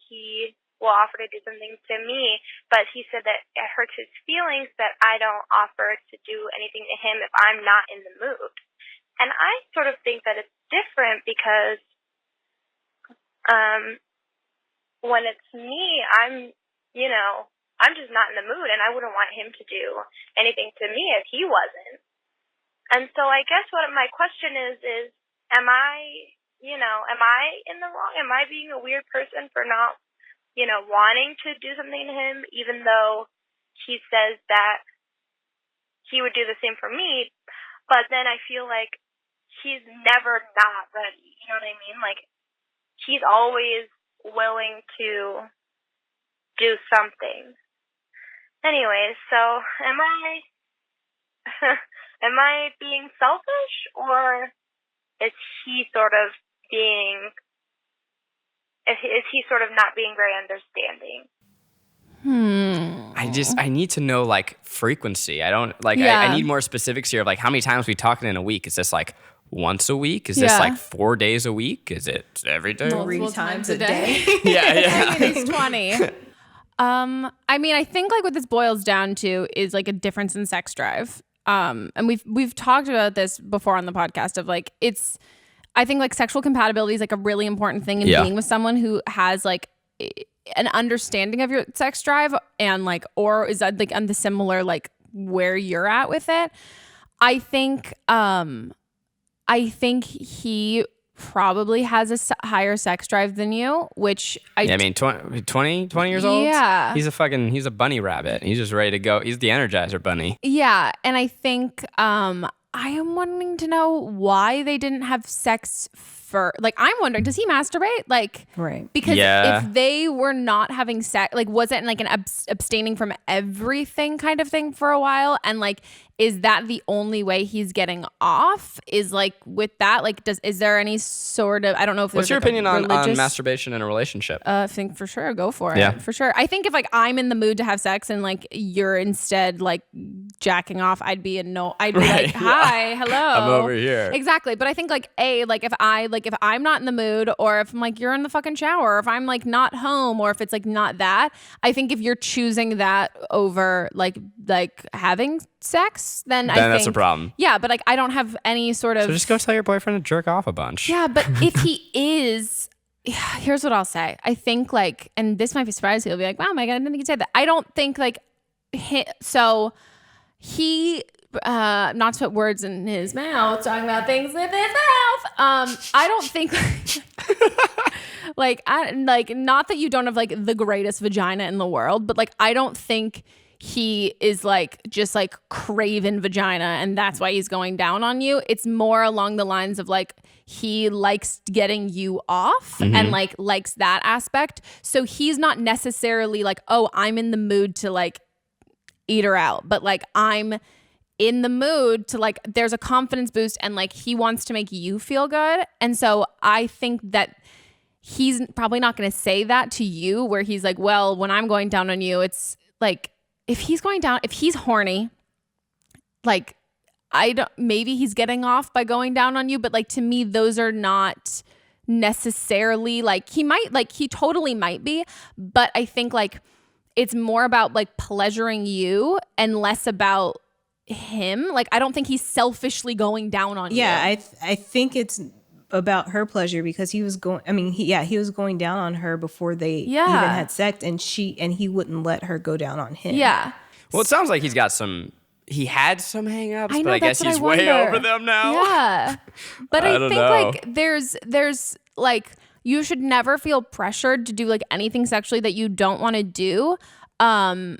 he will offer to do something to me, but he said that it hurts his feelings that I don't offer to do anything to him if I'm not in the mood. And I sort of think that it's different because when it's me, I'm just not in the mood and I wouldn't want him to do anything to me if he wasn't. And so I guess what my question is am I in the wrong? Am I being a weird person for not wanting to do something to him, even though he says that he would do the same for me? But then I feel like he's never not ready. You know what I mean? He's always willing to do something. Anyways, so am I being selfish, or is he sort of being... Is he sort of not being very understanding? I need to know frequency. I don't I need more specifics here of how many times we talking in a week. Is this once a week? Is this 4 days a week? Is it every day? Multiple times a day. I mean, it's 20. I mean, I think what this boils down to is a difference in sex drive. And we've talked about this before on the podcast of I think sexual compatibility is a really important thing in being with someone who has an understanding of your sex drive and or is on the similar where you're at with it. I think he probably has a higher sex drive than you, which I mean 20 years old. Yeah, he's a bunny rabbit. He's just ready to go. He's the Energizer bunny. Yeah, and I think I am wanting to know why they didn't have sex for, like, I'm wondering, does he masturbate? Like, right. Because if they were not having sex, like, was it like an abstaining from everything kind of thing for a while? And like, is that the only way he's getting off? Is like with that, like, is there any sort of, I don't know if there's What's your like opinion on masturbation in a relationship? I think for sure, go for it. Yeah. For sure. I think if like I'm in the mood to have sex and like you're instead like jacking off, I'd be like, hi, hello. I'm over here. Exactly. But I think like if I'm not in the mood, or if I'm like, you're in the fucking shower, or if I'm like not home, or if it's like not that, I think if you're choosing that over like having sex, then I think that's a problem. Yeah, but like I don't have any sort of. So just go tell your boyfriend to jerk off a bunch. Yeah, but if he is, here's what I'll say. I think like, and this might be surprising. He'll be like, "Wow, Meghan, I didn't think you'd say that." I don't think like he. Not to put words in his mouth, talking about things with his mouth. I don't think not that you don't have like the greatest vagina in the world, but like I don't think he is like just like craving vagina and that's why he's going down on you. It's more along the lines of like he likes getting you off and like likes that aspect. So he's not necessarily like, oh, I'm in the mood to like eat her out, but like I'm in the mood to like, there's a confidence boost and like he wants to make you feel good. And so I think that he's probably not going to say that to you where he's like, well, when I'm going down on you, it's like, if he's horny, like maybe he's getting off by going down on you, but like to me, those are not necessarily like, he totally might be, but I think like it's more about like pleasuring you and less about him. Like I don't think he's selfishly going down on you. Yeah, I think it's about her pleasure because he was going down on her before they even had sex, and he wouldn't let her go down on him. Yeah. Well, it sounds like he had some hang-ups, but I guess he's way over them now. Yeah. But I think know. like there's like you should never feel pressured to do like anything sexually that you don't want to do. Yeah,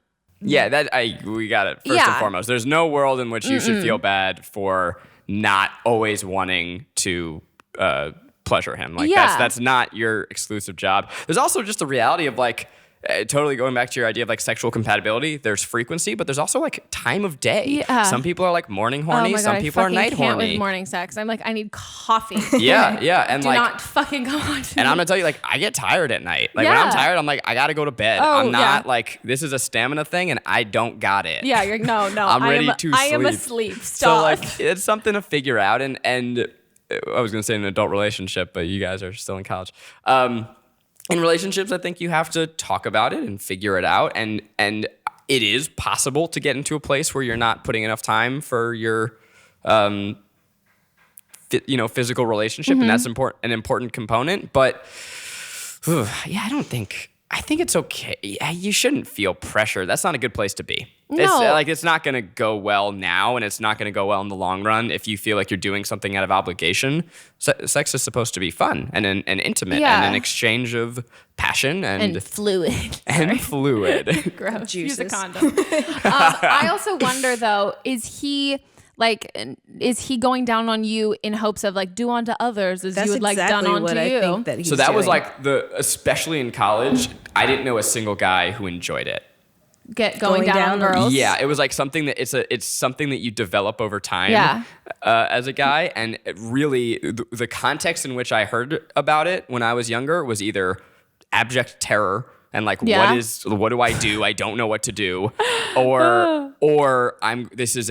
we got it. First and foremost, there's no world in which you should feel bad for not always wanting to pleasure him. Like that's not your exclusive job. There's also just the reality of like totally going back to your idea of like sexual compatibility. There's frequency, but there's also like time of day. Yeah. Some people are like morning horny. Some people are night horny. With morning sex, I'm like, I need coffee. Yeah, and do like not fucking go on to and I'm gonna tell you, like, I get tired at night. Like when I'm tired, I'm like, I gotta go to bed. I'm not like, this is a stamina thing and I don't got it. Yeah, you're no. I'm ready to sleep. I am asleep. Stop. So like it's something to figure out, and I was gonna say an adult relationship, but you guys are still in college. In relationships, I think you have to talk about it and figure it out, and it is possible to get into a place where you're not putting enough time for your physical relationship, and that's an important component. But I think it's okay. You shouldn't feel pressure. That's not a good place to be. No. It's not going to go well now, and it's not going to go well in the long run if you feel like you're doing something out of obligation. Sex is supposed to be fun and intimate and an exchange of passion and fluid. And fluid. Gross. Use a condom. I also wonder though, is he going down on you in hopes of like do unto others as you would like done onto you? So that was like especially in college, I didn't know a single guy who enjoyed it. Going down on girls? Yeah, it was like something that it's something that you develop over time as a guy. And it really, the context in which I heard about it when I was younger was either abject terror and like, what do I do? I don't know what to do. Or this is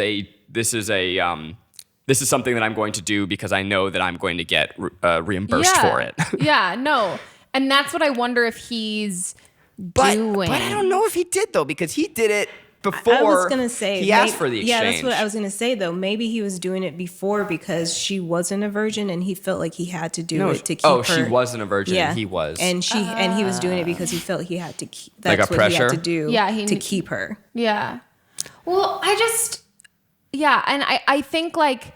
something that I'm going to do because I know that I'm going to get reimbursed for it. Yeah, no. And that's what I wonder if he's doing. But I don't know if he did though, because he did it before. I was gonna say he asked for the exchange. Yeah, that's what I was gonna say though. Maybe he was doing it before because she wasn't a virgin and he felt like he had to do it to keep her. Oh, she wasn't a virgin. Yeah. He was. And he was doing it because he felt he had to keep. That's like a pressure? He had to do to keep her. Yeah. Well, and I think like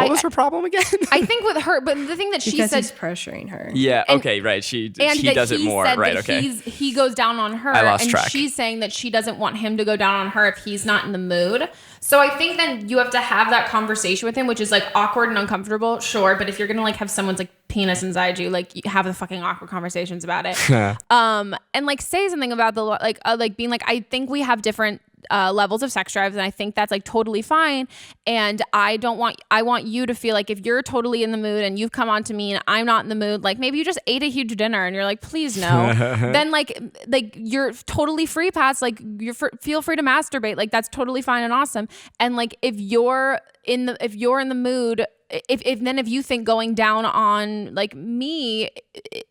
What was her problem again? I think with her, but the thing that she because said, he's pressuring her. Yeah. Okay. Right. He does it more. Right. Okay. He goes down on her, I lost and track. she's saying that she doesn't want him to go down on her if he's not in the mood. So I think then you have to have that conversation with him, which is like awkward and uncomfortable, sure. But if you're gonna like have someone's like penis inside you, like you have the fucking awkward conversations about it. And like say something about the like being like, I think we have different levels of sex drives, and I think that's like totally fine. And I want you to feel like if you're totally in the mood and you've come on to me and I'm not in the mood, like maybe you just ate a huge dinner and you're like, please no. Then like you're totally free pass, like feel free to masturbate, like that's totally fine and awesome. And like if you're in the mood, if you think going down on like me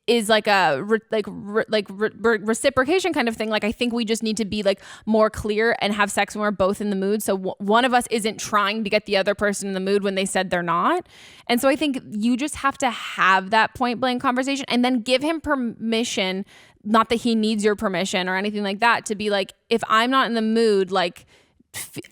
is like a reciprocation kind of thing, like I think we just need to be like more clear and have sex when we're both in the mood, so one of us isn't trying to get the other person in the mood when they said they're not. And so I think you just have to have that point blank conversation and then give him permission, not that he needs your permission or anything like that, to be like, if I'm not in the mood, like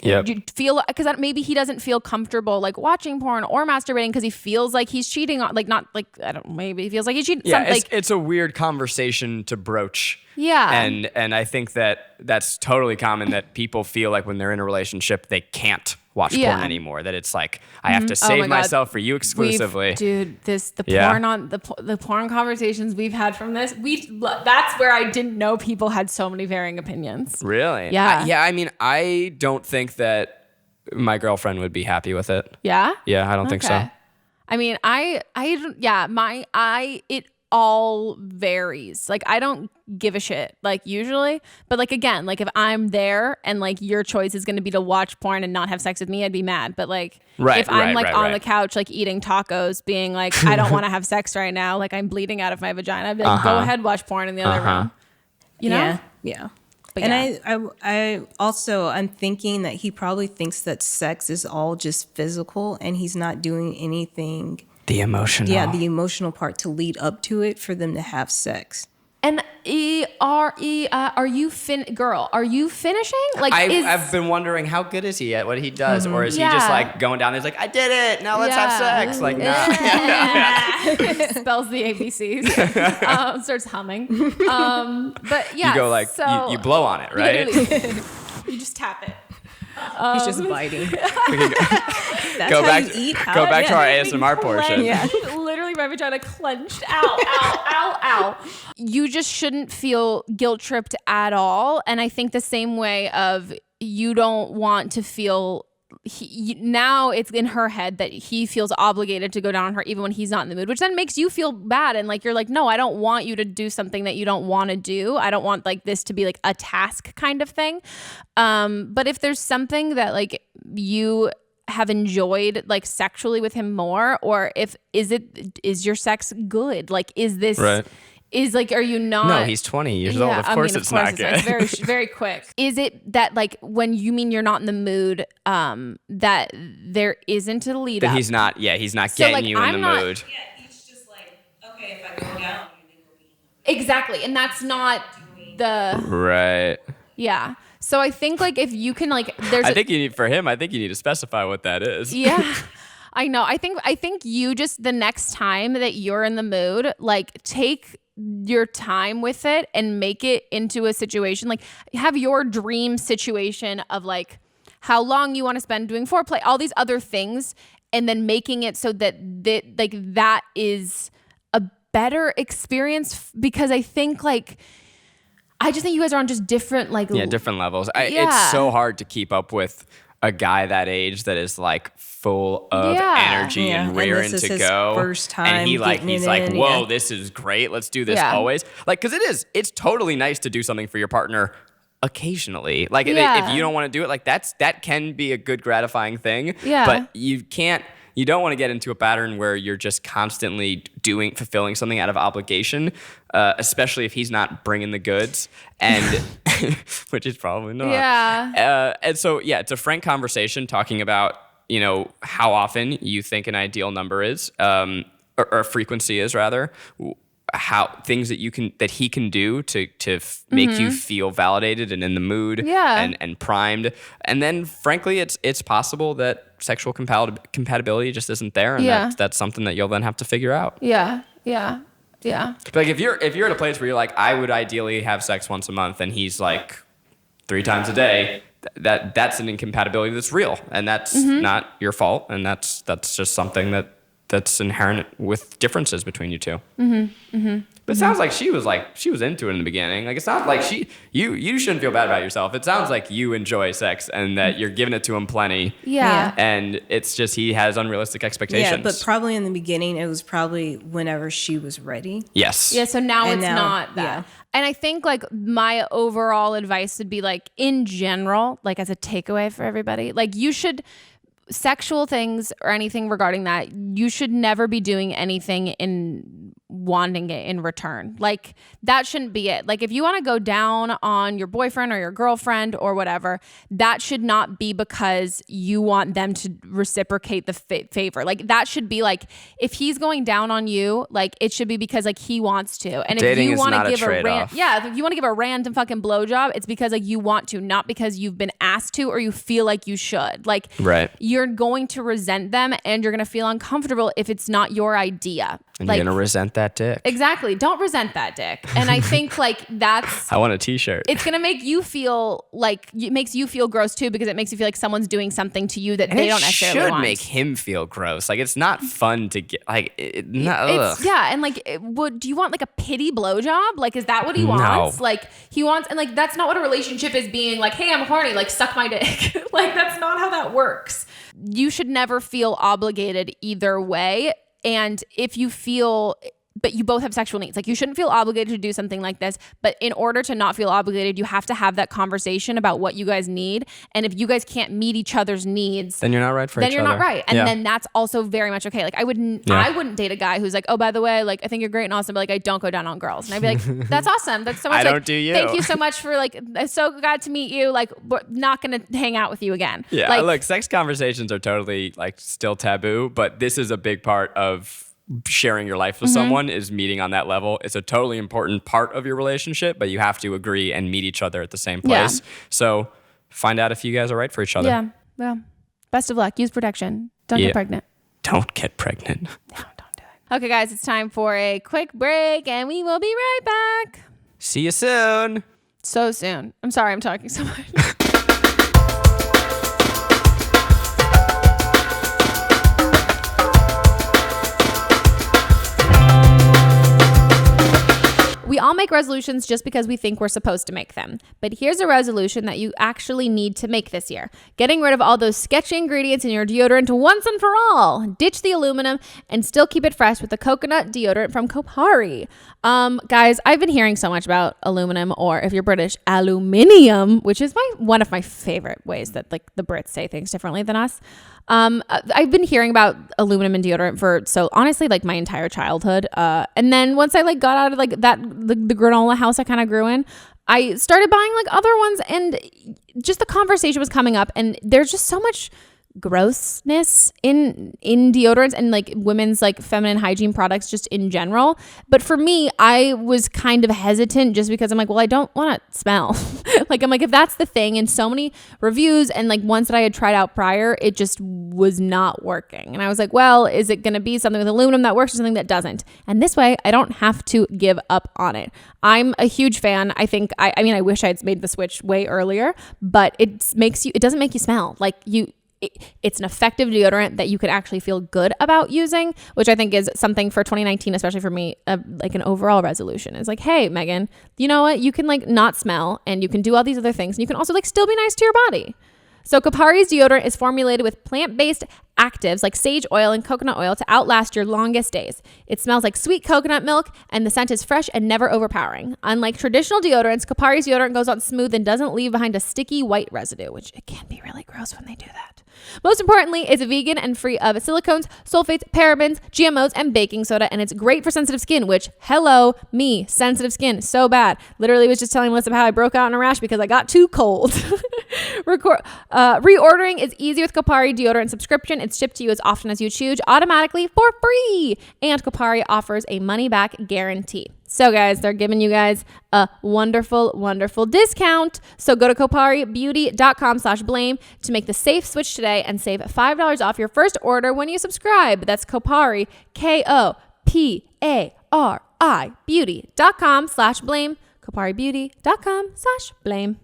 you feel, because maybe he doesn't feel comfortable like watching porn or masturbating because he feels like he's cheating on, like, not like, I don't know, maybe he feels like he's cheating. Yeah, it's a weird conversation to broach. Yeah. And I think that's totally common, that people feel like when they're in a relationship they can't watch porn anymore, that it's like I have to save myself for you exclusively. The porn conversations we've had from this, that's where I didn't know people had so many varying opinions. Really? Yeah. I mean, I don't think that my girlfriend would be happy with it. Yeah? Yeah, I don't think so. I mean, it all varies. Like, I don't give a shit, like, usually. But, like, again, like, if I'm there and, like, your choice is going to be to watch porn and not have sex with me, I'd be mad. But, like, if I'm, on the couch, like, eating tacos, being like, I don't want to have sex right now, like, I'm bleeding out of my vagina, I'd be like, go ahead, watch porn in the other room. You know? Yeah. But and I also, I'm thinking that he probably thinks that sex is all just physical and he's not doing anything. The emotional. Yeah, the emotional part to lead up to it for them to have sex. And are you finishing? Like, I've been wondering, how good is he at what he does, or is he just like going down there? He's like, I did it. Now let's have sex. Like, nah. Spells the ABCs. Starts humming. But yeah, you go like, so, you blow on it, right? You just tap it. He's just biting. Go back to our ASMR portion. Yeah. Literally, my vagina clenched. Ow, ow, ow, ow. You just shouldn't feel guilt tripped at all. And I think the same way of, you don't want to feel, now it's in her head that he feels obligated to go down on her even when he's not in the mood, which then makes you feel bad. And like, you're like, no, I don't want you to do something that you don't want to do. I don't want like this to be like a task kind of thing. But if there's something that like you have enjoyed like sexually with him more, or is your sex good? Like, is this is like, are you not? No, he's 20 years old. Of course it's not good. It's very, very quick. Is it that like when you mean you're not in the mood, that there isn't a lead up? He's not getting like, you in the mood. Yeah, he's just like, okay, if I go down, you think we'll be exactly, and that's not the right. Yeah. So I think like if you can like, I think you need to specify what that is. Yeah. I know. I think you just, the next time that you're in the mood, like take your time with it and make it into a situation, like have your dream situation of like how long you want to spend doing foreplay, all these other things, and then making it so that that is a better experience, because I think like, I just think you guys are on just different different levels. It's so hard to keep up with a guy that age that is like full of energy and raring to go. First time, and he's like, whoa, this is great. Let's do this always. Like, because it's totally nice to do something for your partner occasionally. Like, if you don't want to do it, like that can be a good gratifying thing. Yeah. But you don't want to get into a pattern where you're just constantly fulfilling something out of obligation, especially if he's not bringing the goods, and which is probably not. Yeah. And so, it's a frank conversation talking about, how often you think an ideal number is, or frequency is rather. how things that he can do to make you feel validated and in the mood and primed. And then frankly, it's possible that sexual compatibility just isn't there, and that's something that you'll then have to figure out. Yeah. Like if you're at a place where you're like, I would ideally have sex once a month, and he's like 3 times a day, that's an incompatibility that's real, and that's not your fault, and that's just something that's inherent with differences between you two. But it sounds like she was into it in the beginning. Like, it's not like you shouldn't feel bad about yourself. It sounds like you enjoy sex and that you're giving it to him plenty. Yeah. And it's just he has unrealistic expectations. Yeah, but probably in the beginning, it was probably whenever she was ready. Yes. Yeah, so now it's not that. Yeah. And I think like my overall advice would be like in general, like as a takeaway for everybody, like you should sexual things or anything regarding that, you should never be doing anything in wanting it in return. Like that shouldn't be it. Like if you want to go down on your boyfriend or your girlfriend or whatever, that should not be because you want them to reciprocate the favor. Like that should be like, if he's going down on you, like it should be because like he wants to. And dating if you want to give if you want to give a random fucking blowjob, it's because like you want to, not because you've been asked to or you feel like you should. Like you're going to resent them and you're going to feel uncomfortable if it's not your idea. And like, you're going to resent that dick. Exactly. Don't resent that dick. And I think like that's... I want a t-shirt. It's going to make you feel like... It makes you feel gross too because it makes you feel like someone's doing something to you that they don't necessarily want. It should make him feel gross. Like it's not fun to get... Like, and like do you want like a pity blowjob? Like is that what he wants? No. Like he wants... And like that's not what a relationship is, being like, hey, I'm horny, like suck my dick. Like that's not how that works. You should never feel obligated either way. And if you feel, but you both have sexual needs, like you shouldn't feel obligated to do something like this, but in order to not feel obligated, you have to have that conversation about what you guys need. And if you guys can't meet each other's needs, then you're not right for each other. Then you're not right. And then that's also very much okay. Like I wouldn't date a guy who's like, oh, by the way, like I think you're great and awesome, but like I don't go down on girls. And I'd be like, that's awesome. That's so much. I don't do you. Thank you so much for like, so glad to meet you. Like we're not going to hang out with you again. Yeah. Like, look, sex conversations are totally like still taboo, but this is a big part of sharing your life with someone, is meeting on that level. It's a totally important part of your relationship, but you have to agree and meet each other at the same place. So find out if you guys are right for each other. Yeah. Well, best of luck. Use protection. Don't get pregnant. Don't get pregnant. No, don't do it. Okay, guys, it's time for a quick break and we will be right back. See you soon. So soon. I'm sorry I'm talking so much. We all make resolutions just because we think we're supposed to make them. But here's a resolution that you actually need to make this year. Getting rid of all those sketchy ingredients in your deodorant once and for all. Ditch the aluminum and still keep it fresh with the coconut deodorant from Kopari. Guys, I've been hearing so much about aluminum, or if you're British, aluminium, which is one of my favorite ways that like the Brits say things differently than us. I've been hearing about aluminum and deodorant for honestly like my entire childhood. And then once I like got out of like that the granola house I kind of grew in, I started buying like other ones, and just the conversation was coming up, and there's just so much grossness in deodorants and like women's like feminine hygiene products just in general. But for me, I was kind of hesitant just because I'm like, well, I don't want to smell. Like I'm like, if that's the thing, and so many reviews and like ones that I had tried out prior, it just was not working. And I was like, well, is it going to be something with aluminum that works or something that doesn't? And this way I don't have to give up on it. I'm a huge fan. I think I mean I wish I had made the switch way earlier, but it doesn't make you smell like it's an effective deodorant that you could actually feel good about using, which I think is something for 2019, especially for me, like an overall resolution is like, hey, Meghan, you know what? You can like not smell, and you can do all these other things, and you can also like still be nice to your body. So Kopari's deodorant is formulated with plant-based actives like sage oil and coconut oil to outlast your longest days. It smells like sweet coconut milk, and the scent is fresh and never overpowering. Unlike traditional deodorants, Kopari's deodorant goes on smooth and doesn't leave behind a sticky white residue, which it can be really gross when they do that. Most importantly, it's vegan and free of silicones, sulfates, parabens, GMOs, and baking soda, and it's great for sensitive skin, which, hello, me, sensitive skin, so bad. Literally was just telling Melissa how I broke out in a rash because I got too cold. Reordering is easy with Kopari deodorant subscription. It's shipped to you as often as you choose, automatically for free. And Kopari offers a money-back guarantee. So guys, they're giving you guys a wonderful, wonderful discount. So go to koparibeauty.com/blame to make the safe switch today and save $5 off your first order when you subscribe. That's Kopari, Kopari beauty.com/blame. koparibeauty.com/blame.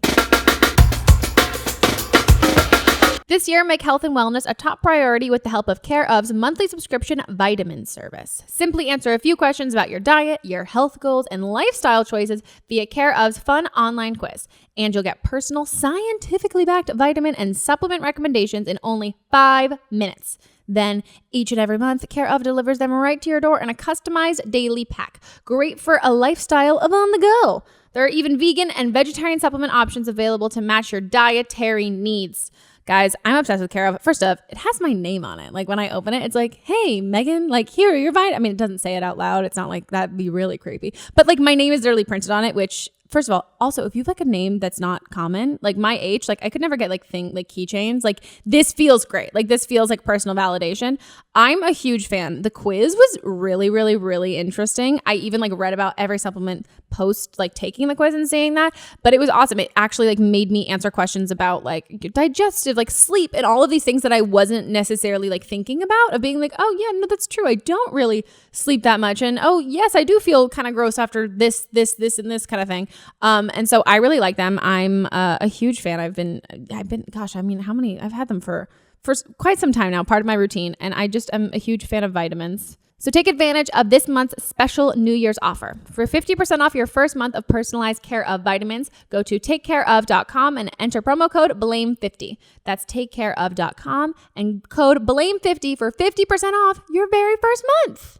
This year, make health and wellness a top priority with the help of Care Of's monthly subscription vitamin service. Simply answer a few questions about your diet, your health goals, and lifestyle choices via Care Of's fun online quiz. And you'll get personal, scientifically backed vitamin and supplement recommendations in only 5 minutes. Then, each and every month, Care Of delivers them right to your door in a customized daily pack. Great for a lifestyle of on the go. There are even vegan and vegetarian supplement options available to match your dietary needs. Guys, I'm obsessed with Care Of. First off, it has my name on it. Like when I open it, it's like, hey, Meghan, like here, you're fine. I mean, it doesn't say it out loud. It's not like that'd be really creepy. But like my name is literally printed on it, which first of all, also, if you have like a name that's not common, like my age, like I could never get like keychains. Like this feels great. Like this feels like personal validation. I'm a huge fan. The quiz was really, really, really interesting. I even like read about every supplement post, like taking the quiz and saying that, but it was awesome. It actually like made me answer questions about like digestive, like sleep and all of these things that I wasn't necessarily like thinking about, of being like, oh yeah, no, that's true. I don't really sleep that much. And oh yes, I do feel kind of gross after this, and this kind of thing. And so I really like them. I'm a huge fan. I've been, gosh, I mean, I've had them for quite some time now, part of my routine. And I just am a huge fan of vitamins. So take advantage of this month's special New Year's offer. For 50% off your first month of personalized Care Of vitamins, go to takecareof.com and enter promo code BLAME50. That's takecareof.com and code BLAME50 for 50% off your very first month.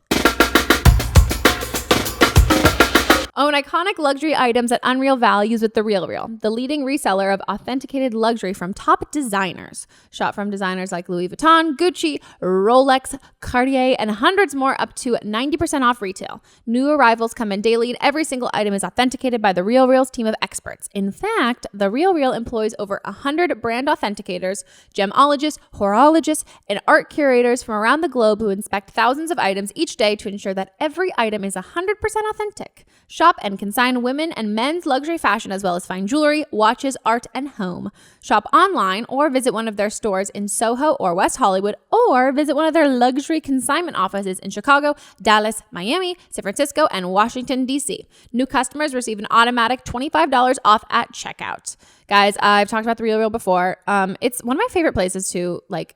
Own iconic luxury items at unreal values with The RealReal, the leading reseller of authenticated luxury from top designers. Shop from designers like Louis Vuitton, Gucci, Rolex, Cartier, and hundreds more up to 90% off retail. New arrivals come in daily and every single item is authenticated by The RealReal's team of experts. In fact, The RealReal employs over 100 brand authenticators, gemologists, horologists, and art curators from around the globe who inspect thousands of items each day to ensure that every item is 100% authentic. Shop and consign women and men's luxury fashion as well as fine jewelry, watches, art, and home. Shop online or visit one of their stores in Soho or West Hollywood, or visit one of their luxury consignment offices in Chicago, Dallas, Miami, San Francisco, and Washington, D.C. New customers receive an automatic $25 off at checkout. Guys, I've talked about The RealReal before. It's one of my favorite places to like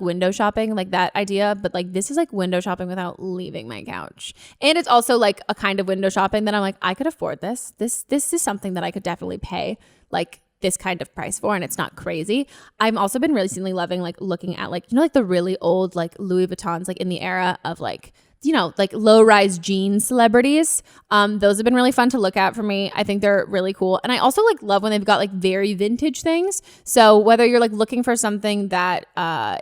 window shopping, like that idea, but like this is like window shopping without leaving my couch. And it's also like a kind of window shopping that I'm like, I could afford this. This is something that I could definitely pay like this kind of price for, and it's not crazy. I've also been recently loving like looking at like, like the really old like Louis Vuittons, like in the era of like, like low-rise jean celebrities. Those have been really fun to look at for me. I think they're really cool. And I also like love when they've got like very vintage things. So whether you're like looking for something that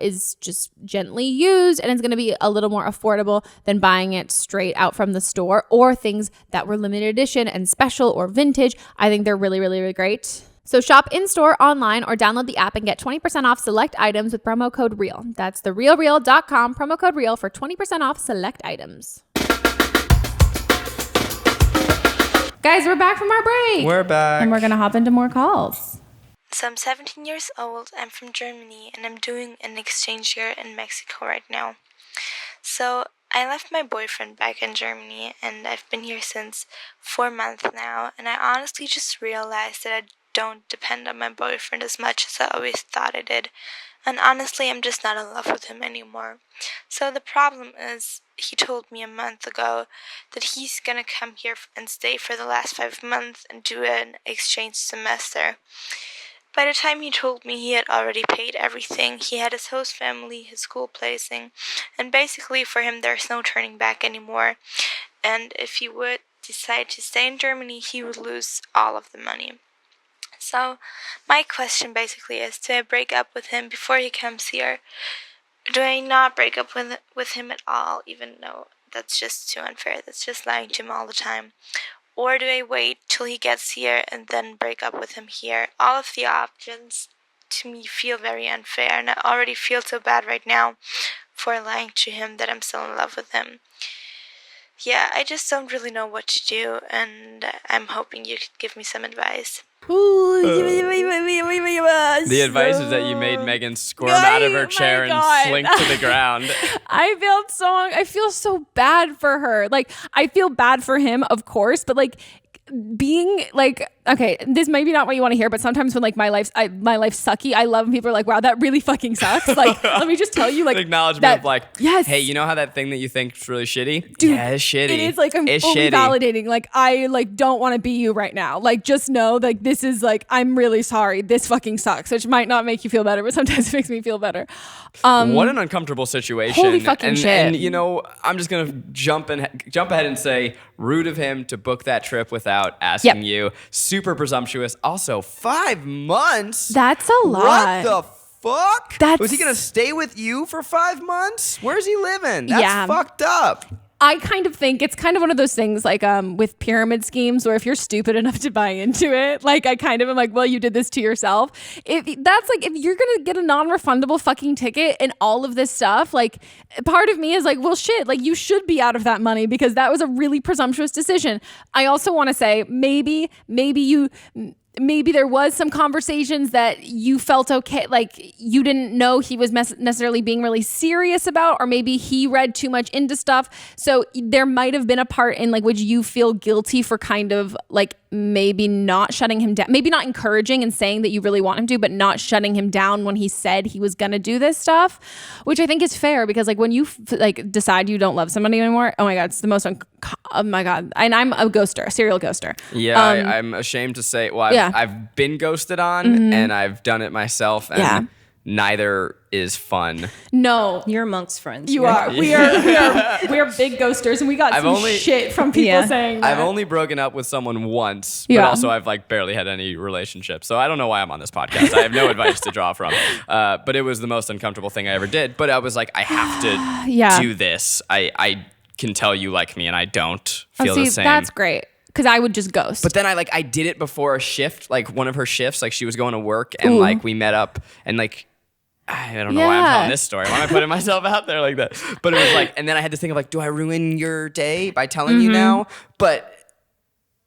is just gently used and it's going to be a little more affordable than buying it straight out from the store, or things that were limited edition and special or vintage, I think they're really, really, really great. So shop in-store, online, or download the app and get 20% off select items with promo code REAL. That's therealreal.com, promo code REAL for 20% off select items. Guys, we're back from our break. We're back. And we're going to hop into more calls. So I'm 17 years old, I'm from Germany, and I'm doing an exchange year in Mexico right now. So I left my boyfriend back in Germany, and I've been here since 4 months now, and I honestly just realized that I don't depend on my boyfriend as much as I always thought I did. And honestly, I'm just not in love with him anymore. So the problem is, he told me a month ago that he's gonna come here and stay for the last 5 months and do an exchange semester. By the time he told me, he had already paid everything. He had his host family, his school placing, and basically for him there's no turning back anymore. And if he would decide to stay in Germany, he would lose all of the money. So my question basically is, do I break up with him before he comes here? Do I not break up with him at all, even though that's just too unfair? That's just lying to him all the time. Or do I wait till he gets here and then break up with him here? All of the options to me feel very unfair, and I already feel so bad right now for lying to him that I'm still in love with him. Yeah, I just don't really know what to do, and I'm hoping you could give me some advice. The advice is that you made Meghan squirm out of her chair and slink to the ground. I feel so bad for her. Like, I feel bad for him, of course, but like being like, okay, this may be not what you want to hear, but sometimes when like my life's sucky, I love when people are like, wow, that really fucking sucks. Like, let me just tell you, like, an acknowledgement of like, yes, hey, you know how that thing that you think is really shitty? Dude, yeah, it's shitty. It is like, I'm fully validating. Like, I like don't want to be you right now. Like, just know like this is like, I'm really sorry. This fucking sucks, which might not make you feel better, but sometimes it makes me feel better. What an uncomfortable situation. Holy fucking shit. And you know, I'm just gonna jump ahead and say, rude of him to book that trip without asking you. Super presumptuous. Also, 5 months. That's a lot. What the fuck? Was he gonna stay with you for 5 months? Where's he living? That's fucked up. I kind of think it's kind of one of those things like with pyramid schemes where if you're stupid enough to buy into it, like I kind of am like, well, you did this to yourself. If that's like, if you're going to get a non-refundable fucking ticket and all of this stuff, like part of me is like, well, shit, like you should be out of that money because that was a really presumptuous decision. I also want to say maybe there was some conversations that you felt okay, like you didn't know he was necessarily being really serious about, or maybe he read too much into stuff. So there might have been a part in like which you feel guilty for kind of like maybe not shutting him down, maybe not encouraging and saying that you really want him to, but not shutting him down when he said he was gonna do this stuff, which I think is fair because like when you like decide you don't love somebody anymore, oh my God, it's the most, oh my God. And I'm a ghoster, a serial ghoster. Yeah, I'm ashamed to say, well, I've been ghosted on and I've done it myself and neither is fun. No. You're amongst friends. You are. We are big ghosters and we got some shit from people saying that. I've only broken up with someone once, but also I've like barely had any relationships. So I don't know why I'm on this podcast. I have no advice to draw from. But it was the most uncomfortable thing I ever did. But I was like, I have to do this. I can tell you like me and I don't feel the same. That's great. Because I would just ghost. But then I did it before a shift, like one of her shifts, like she was going to work and like we met up and like, I don't know why I'm telling this story. Why am I putting myself out there like that? But it was like, and then I had to think of like, do I ruin your day by telling you now? But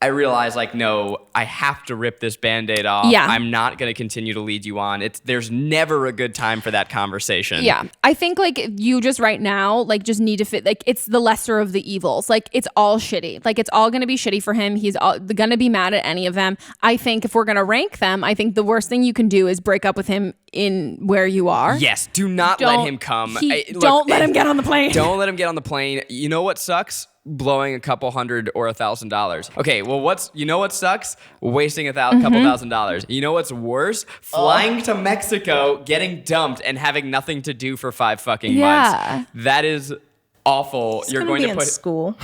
I realized like, no, I have to rip this Band-Aid off. Yeah. I'm not going to continue to lead you on. There's never a good time for that conversation. Yeah. I think like you just right now, like just need to fit, like it's the lesser of the evils. Like it's all shitty. Like it's all going to be shitty for him. He's going to be mad at any of them. I think if we're going to rank them, I think the worst thing you can do is break up with him in where you are. Yes. Do not let him come. Don't let him get on the plane. Don't let him get on the plane. You know what sucks? Blowing a couple $100 or $1,000. Okay, well, you know what sucks? Wasting couple $1,000. You know what's worse? Flying to Mexico, getting dumped, and having nothing to do for 5 fucking months. That is awful. You're going to put school.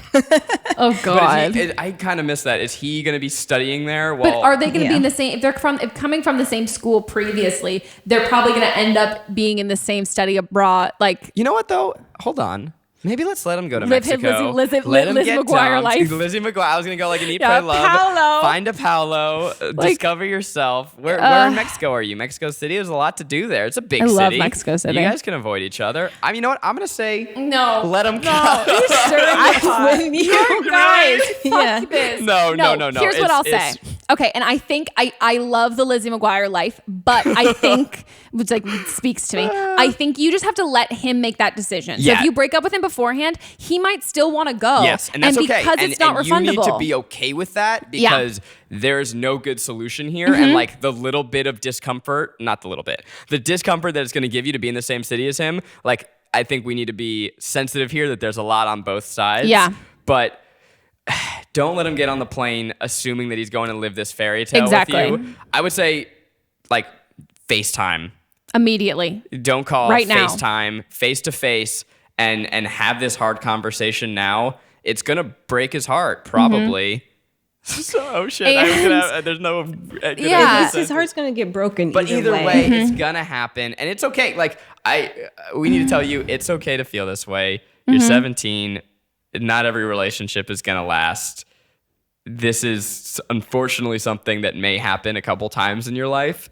Oh God! I kind of miss that. Is he going to be studying there? But are they going to be in the same? If they're coming from the same school previously, they're probably going to end up being in the same study abroad. Like, you know what though? Hold on. Maybe let's let him go to Mexico. Lizzie McGuire life. Lizzie McGuire. I was going to go like an Eat, Pray, Love. Paolo. Find a Paolo. Discover yourself. Where in Mexico are you? Mexico City? There's a lot to do there. It's a big city. I love Mexico City. You guys can avoid each other. I mean, you know what? I'm going to say no. Let him go. You're stirring the pot. You guys. Fuck this. No. Here's what I'll say. Okay, and I think I love the Lizzie McGuire life, but I think, which like speaks to me, I think you just have to let him make that decision. So if you break up with him beforehand, he might still want to go. Yes, and that's okay. Because it's not refundable. You need to be okay with that because there's no good solution here. And like the little bit of discomfort, the discomfort that it's going to give you to be in the same city as him, like I think we need to be sensitive here that there's a lot on both sides. Yeah. But don't let him get on the plane assuming that he's going to live this fairy tale with you. I would say like FaceTime. Immediately. Don't call right now. FaceTime face to face. And have this hard conversation now. It's gonna break his heart, probably. So shit. There's no. His heart's gonna get broken. But either way, it's gonna happen, and it's okay. Like we need to tell you, it's okay to feel this way. You're 17. Not every relationship is gonna last. This is unfortunately something that may happen a couple times in your life,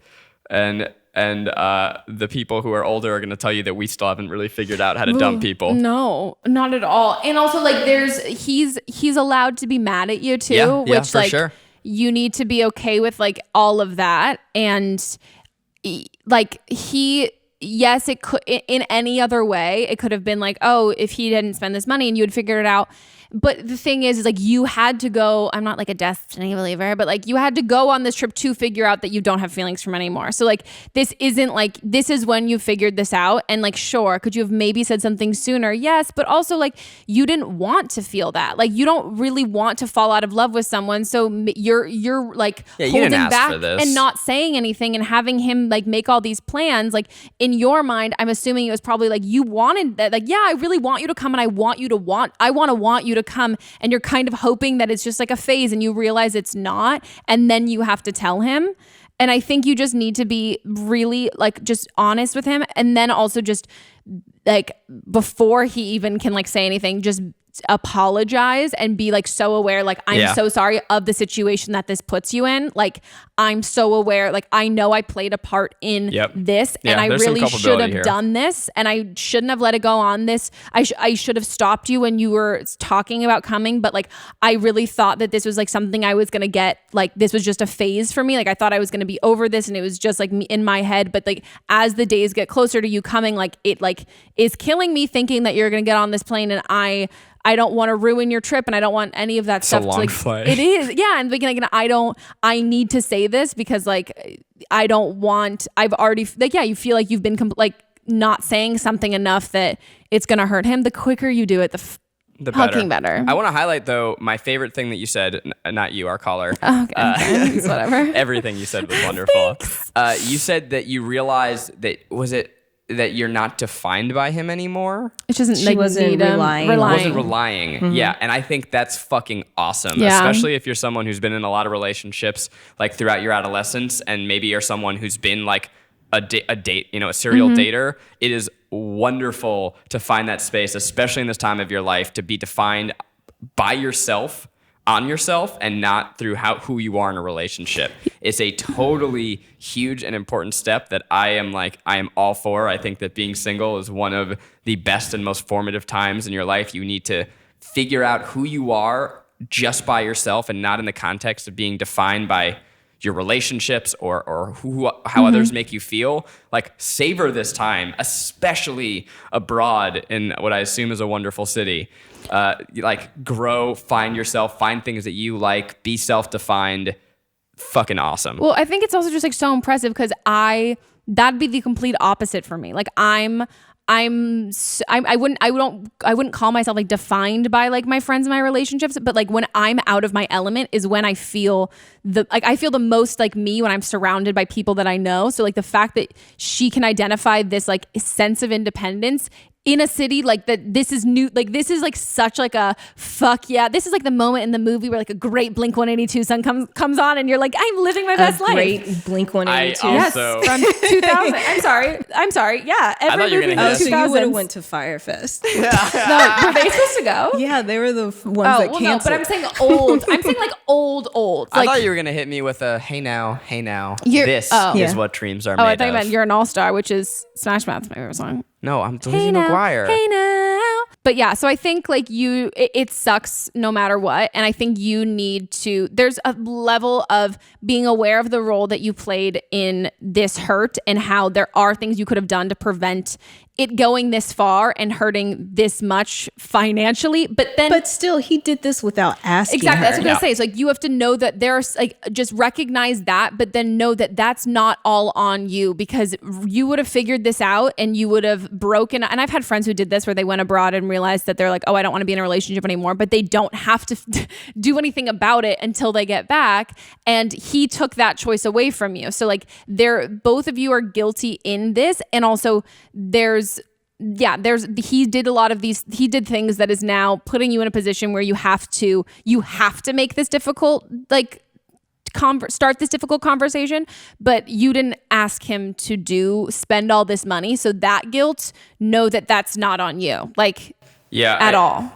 and and the people who are older are going to tell you that we still haven't really figured out how to dump people. No, not at all. And also, like, he's allowed to be mad at you too, yeah, which for like sure. You need to be okay with like all of that. And like yes, it could in any other way, it could have been like, oh, if he didn't spend this money and you had figured it out. But the thing is like you had to go, I'm not like a destiny believer, but like you had to go on this trip to figure out that you don't have feelings for him anymore. So like this isn't like, this is when you figured this out. And like, sure, could you have maybe said something sooner? Yes. But also like you didn't want to feel that. Like you don't really want to fall out of love with someone. So you're like holding back and not saying anything and having him like make all these plans. Like in your mind, I'm assuming it was probably like you wanted that. Like, yeah, I really want you to come and I want you to want you to come, and you're kind of hoping that it's just like a phase and you realize it's not, and then you have to tell him. And I think you just need to be really like just honest with him, and then also just like before he even can like say anything, just apologize and be like so aware, like I'm so sorry of the situation that this puts you in. Like I'm so aware, like I know I played a part in this, and I really should have done this, and I shouldn't have let it go on this. I should have stopped you when you were talking about coming, but like I really thought that this was like something I was gonna get, like this was just a phase for me. Like I thought I was gonna be over this, and it was just like me in my head. But like as the days get closer to you coming, like it like is killing me thinking that you're gonna get on this plane, and I don't want to ruin your trip, and I don't want any of that stuff. It's a long flight. It is. Yeah. And like, I need to say this because like, I've already like, yeah, you feel like you've been like not saying something enough that it's going to hurt him. The quicker you do it, the fucking better. I want to highlight though, my favorite thing that you said, not you, our caller. Okay. Whatever. Everything you said was wonderful. You said that you realized that you're not defined by him anymore. It doesn't. She wasn't relying. Wasn't relying. Mm-hmm. Yeah, and I think that's fucking awesome. Yeah. Especially if you're someone who's been in a lot of relationships like throughout your adolescence, and maybe you're someone who's been like a date, a serial dater. It is wonderful to find that space, especially in this time of your life, to be defined by yourself, on yourself, and not through who you are in a relationship. It's a totally huge and important step that I am all for. I think that being single is one of the best and most formative times in your life. You need to figure out who you are just by yourself, and not in the context of being defined by your relationships or how others make you feel. Like, savor this time, especially abroad in what I assume is a wonderful city. Like, grow, find yourself, find things that you like, be self-defined. Fucking awesome. Well, I think it's also just like so impressive because that'd be the complete opposite for me. Like I wouldn't call myself like defined by like my friends and my relationships, but like when I'm out of my element is when I feel the most like me, when I'm surrounded by people that I know. So like the fact that she can identify this like sense of independence in a city like that, this is new. Like this is like such like a fuck yeah. This is like the moment in the movie where like a great Blink 182 song comes on, and you're like, I'm living my best life. Great Blink 182. Yes, from 2000. I'm sorry. Yeah, every movie from 2000. So you would have went to Firefest. No, were they supposed to go? Yeah, they were the ones that canceled. No, but I'm saying old. I'm saying like old. I thought you were gonna hit me with a hey now. This is what dreams are made of. I thought you meant You're an All-Star, which is Smash Mouth's my favorite song. No, I'm Lizzie McGuire. Hey now. But yeah, so I think like it sucks no matter what. And I think you need to, there's a level of being aware of the role that you played in this hurt, and how there are things you could have done to prevent it going this far and hurting this much financially. But still, he did this without asking. Exactly. That's what I was going to say. It's like you have to know that there's like, just recognize that, but then know that that's not all on you, because you would have figured this out and you would have broken. And I've had friends who did this where they went abroad and realized that they're like, oh, I don't want to be in a relationship anymore, but they don't have to do anything about it until they get back. And he took that choice away from you. So like both of you are guilty in this. And also he did a lot of these, he did things that is now putting you in a position where you have to make this difficult, like start this difficult conversation, but you didn't ask him to spend all this money. So that guilt, know that that's not on you. Like, at all.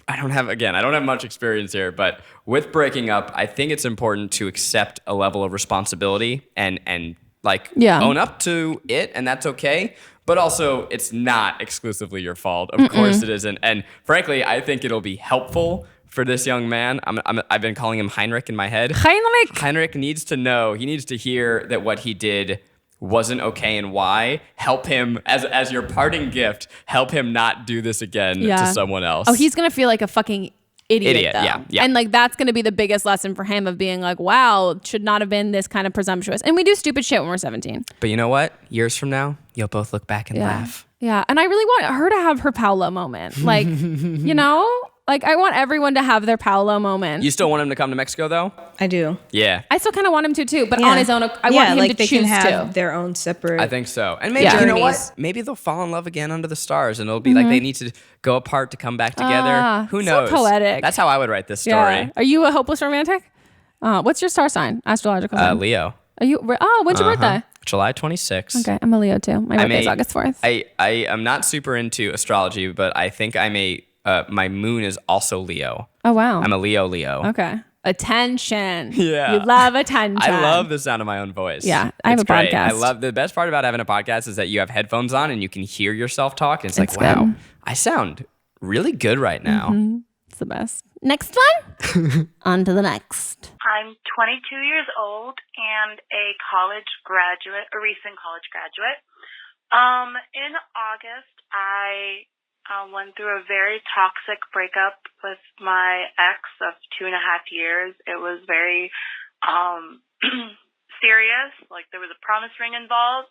I don't have much experience here, but with breaking up, I think it's important to accept a level of responsibility and Like, own up to it, and that's okay. But also, it's not exclusively your fault. Of course it isn't. And frankly, I think it'll be helpful for this young man. I've been calling him Heinrich in my head. Heinrich needs to know. He needs to hear that what he did wasn't okay and why. Help him, as your parting gift, help him not do this again to someone else. Oh, he's going to feel like a fucking idiot though. Yeah. And like that's going to be the biggest lesson for him of being like, wow, should not have been this kind of presumptuous. And we do stupid shit when we're 17. But you know what? Years from now, you'll both look back and laugh. Yeah. And I really want her to have her Paolo moment. Like, you know, like I want everyone to have their Paolo moment. You still want him to come to Mexico though? I do. Yeah. I still kind of want him to too, but on his own. I want him like to they choose can have to. their own separate. I think so. And maybe you know what? Maybe they'll fall in love again under the stars, and it'll be like they need to go apart to come back together. Who knows? So poetic. That's how I would write this story. Yeah. Are you a hopeless romantic? What's your star sign? Astrological sign? Leo. Are you? Oh, when's your birthday? July 26th. Okay, I'm a Leo too. My birthday's August 4th. I am not super into astrology, but I think my moon is also Leo. Oh wow. I'm a Leo. Okay. Attention. Yeah. You love attention. I love the sound of my own voice. Yeah. I have a great. podcast. I love the best part about having a podcast is that you have headphones on and you can hear yourself talk. And it's like, It's wow, good. I sound really good right now. It's the best. Next one. On to the next. I'm 22 years old and a recent college graduate. In August, I went through a very toxic breakup with my ex of 2.5 years. It was very serious. Like there was a promise ring involved.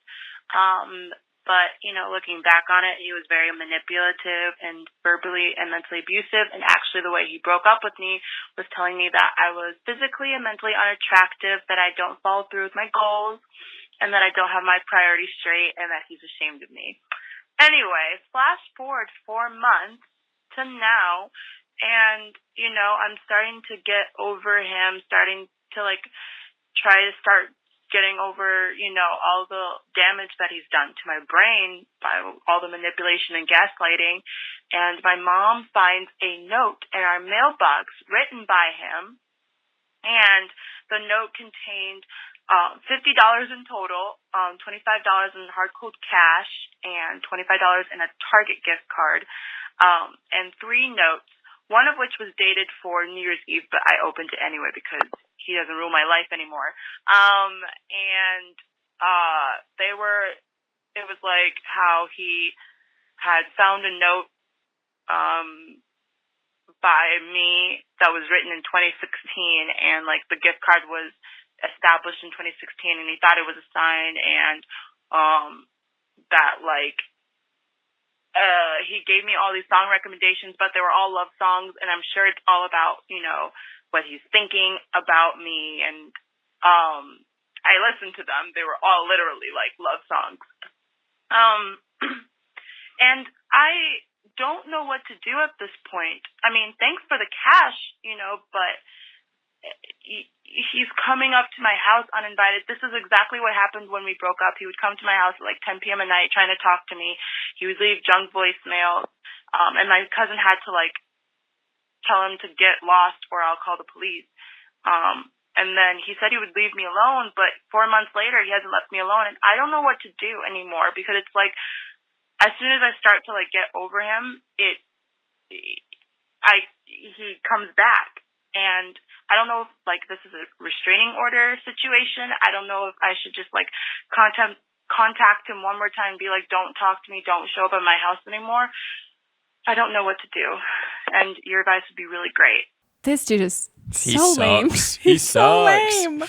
But, you know, looking back on it, he was very manipulative and verbally and mentally abusive. And actually the way he broke up with me was telling me that I was physically and mentally unattractive, that I don't follow through with my goals, and that I don't have my priorities straight, and that he's ashamed of me. Anyway, flash forward 4 months to now, and, you know, I'm starting to get over him, starting to, like, try to start getting over, you know, all the damage that he's done to my brain by all the manipulation and gaslighting. And my mom finds a note in our mailbox written by him, and the note contained $50 in total, $25 in hard cold cash, and $25 in a Target gift card, and 3 notes, one of which was dated for New Year's Eve, but I opened it anyway because he doesn't rule my life anymore. It was like how he had found a note by me that was written in 2016, and like the gift card was established in 2016, and he thought it was a sign, and that like he gave me all these song recommendations, but they were all love songs, and I'm sure it's all about, you know, what he's thinking about me, and I listened to them. They were all literally like love songs. And I don't know what to do at this point. I mean, thanks for the cash, you know, but he's coming up to my house uninvited. This is exactly what happened when we broke up. He would come to my house at like 10 p.m. at night trying to talk to me. He would leave junk voicemails, and my cousin had to like tell him to get lost or I'll call the police. And then he said he would leave me alone, but 4 months later, he hasn't left me alone. And I don't know what to do anymore, because it's like, as soon as I start to like get over him, he comes back. And I don't know if like this is a restraining order situation. I don't know if I should just like contact him one more time and be like, don't talk to me, don't show up at my house anymore. I don't know what to do. And your advice would be really great. This dude is He so lame. sucks. He's so sucks. lame.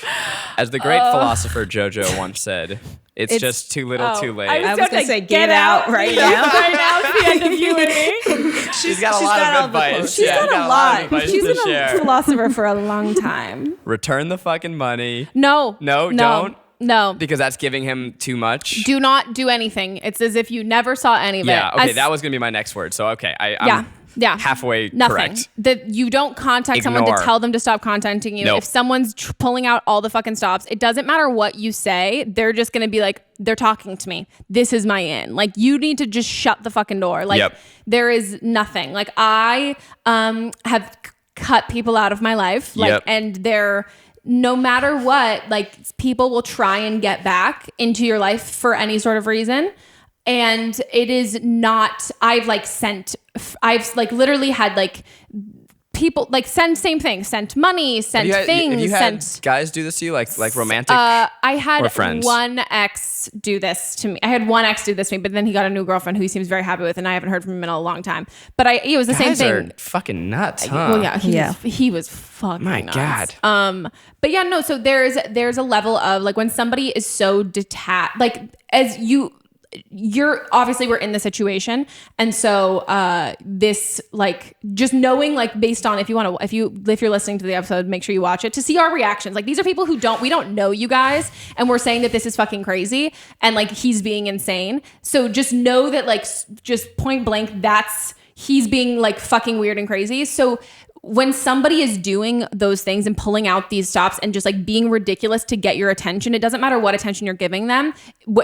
As the great philosopher Jojo once said, it's just too little too late. I was going to say, get out right now. Right now, it's the end of you and me. She's got a lot of advice. She's got a lot. She's been share. a philosopher for a long time. Return the fucking money. No, don't. No. Because that's giving him too much. Do not do anything. It's as if you never saw any of it. Yeah, okay, that was going to be my next word. So, okay, I'm halfway correct. That you don't contact someone to tell them to stop contacting you. Nope. If someone's pulling out all the fucking stops, it doesn't matter what you say. They're just going to be like, they're talking to me. This is my in. Like, you need to just shut the fucking door. Like, there is nothing. Like, I have cut people out of my life. Like, and they're no matter what, like people will try and get back into your life for any sort of reason. And it is not, I've literally had like people like send same thing, sent money, sent things. Have you had guys do this to you, like romantic? I had friends? one ex do this to me. I had one ex do this to me, but then he got a new girlfriend who he seems very happy with, and I haven't heard from him in a long time. But it was the guys same thing. Are fucking nuts, huh? Well, he was fucking My nuts. God. But yeah, no. So there's a level of like when somebody is so detached, like as you're obviously we're in the situation, and so this like just knowing like based on if you're listening to the episode, make sure you watch it to see our reactions. Like these are people who we don't know you guys, and we're saying that this is fucking crazy and like he's being insane. So just know that like just point blank he's being like fucking weird and crazy. So when somebody is doing those things and pulling out these stops and just like being ridiculous to get your attention, it doesn't matter what attention you're giving them,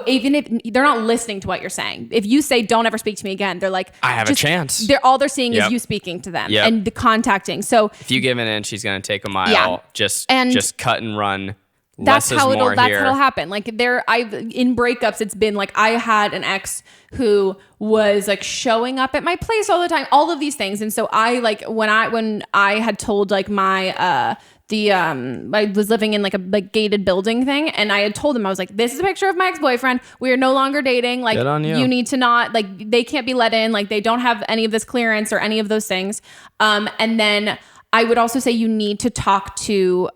even if they're not listening to what you're saying. If you say, don't ever speak to me again, they're like, I have a chance. All they're seeing is you speaking to them and the contacting. So if you give an inch, she's going to take a mile. Just cut and run. That's how it'll happen. Like in breakups, it's been like I had an ex who was like showing up at my place all the time, all of these things. And so I like when I had told like my I was living in like a gated building thing, and I had told him, I was like, this is a picture of my ex-boyfriend. We are no longer dating. Like you need to not like they can't be let in. Like they don't have any of this clearance or any of those things. And then I would also say you need to talk to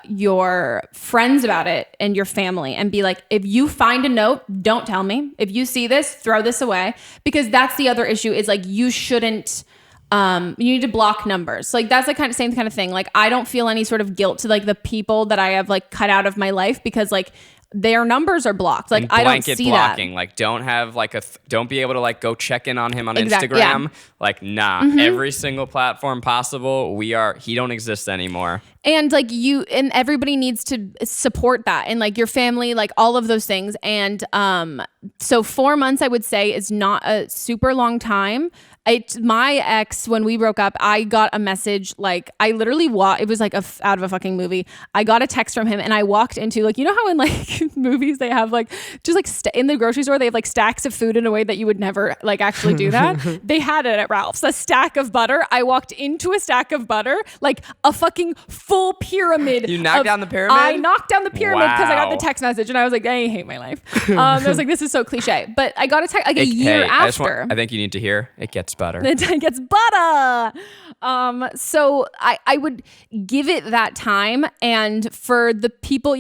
your friends about it and your family and be like, if you find a note, don't tell me. If you see this, throw this away. Because that's the other issue is like you shouldn't, you need to block numbers. Like that's the same kind of thing. Like I don't feel any sort of guilt to like the people that I have like cut out of my life because like their numbers are blocked. Like I don't see blocking. That. Like don't have like don't be able to like go check in on him on Instagram. Yeah. Like every single platform possible. He don't exist anymore. And like and everybody needs to support that and like your family, like all of those things. And so 4 months I would say is not a super long time. My ex, when we broke up, I got a message, like I literally it was like out of a fucking movie. I got a text from him and I walked into like, you know how in like movies they have like just like in the grocery store, they have like stacks of food in a way that you would never like actually do that. They had it at Ralph's, a stack of butter. I walked into a stack of butter, like a fucking full pyramid. You knocked down the pyramid? I knocked down the pyramid because I got the text message and I was like, I hate my life. I was like, this is so cliche. But I got a text like a year after. I think you need to hear it gets butter. It gets butter. So I would give it that time. And for the people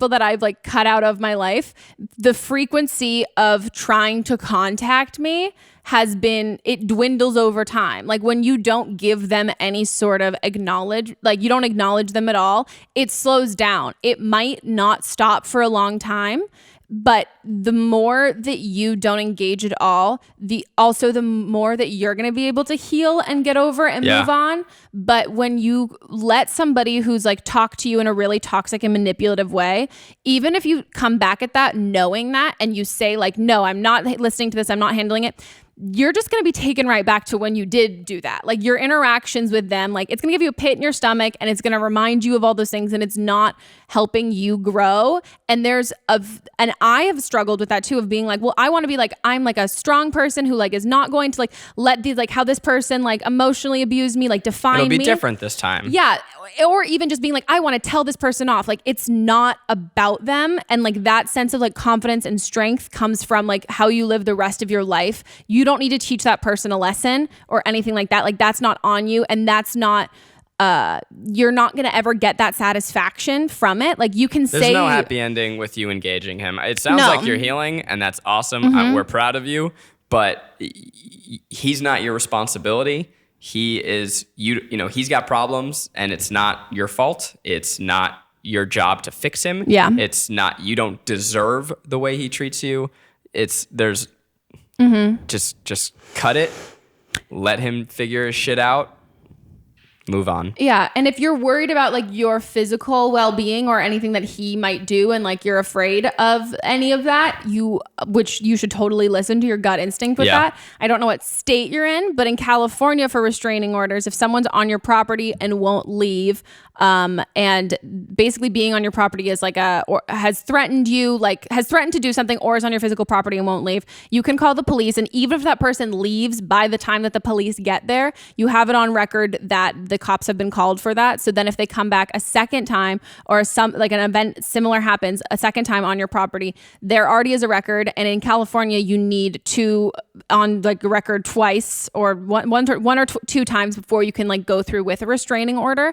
that I've like cut out of my life, the frequency of trying to contact me it dwindles over time. Like when you don't give them any sort of you don't acknowledge them at all, it slows down. It might not stop for a long time, but the more that you don't engage at all, the more that you're going to be able to heal and get over and move on. But when you let somebody who's like talk to you in a really toxic and manipulative way, even if you come back at that knowing that and you say like, no, I'm not listening to this, I'm not handling it, you're just going to be taken right back to when you did do that. Like your interactions with them, like it's going to give you a pit in your stomach and it's going to remind you of all those things and it's not helping you grow. And and I have struggled with that too, of being like, well, I want to be like, I'm like a strong person who like is not going to like let these, like how this person like emotionally abused me, like define me. It'll be different this time. Yeah. Or even just being like, I want to tell this person off. Like it's not about them. And like that sense of like confidence and strength comes from like how you live the rest of your life. You don't need to teach that person a lesson or anything like that. Like that's not on you. And that's not, you're not going to ever get that satisfaction from it. Like you can say there's no happy ending with you engaging him. It sounds like you're healing and that's awesome. We're proud of you, but he's not your responsibility. He is, he's got problems and it's not your fault. It's not your job to fix him. Yeah. It's not, you don't deserve the way he treats you. Just cut it. Let him figure his shit out. move on. Yeah. And if you're worried about like your physical well-being or anything that he might do, and like you're afraid of any of that, which you should totally listen to your gut instinct with that. I don't know what state you're in, but in California for restraining orders, if someone's on your property and won't leave, and basically being on your property is like or has threatened to do something, or is on your physical property and won't leave, you can call the police. And even if that person leaves by the time that the police get there, you have it on record that the cops have been called for that. So then if they come back a second time, or an event similar happens a second time on your property, there already is a record. And in California, you need to on like a record twice, or one or two times before you can like go through with a restraining order.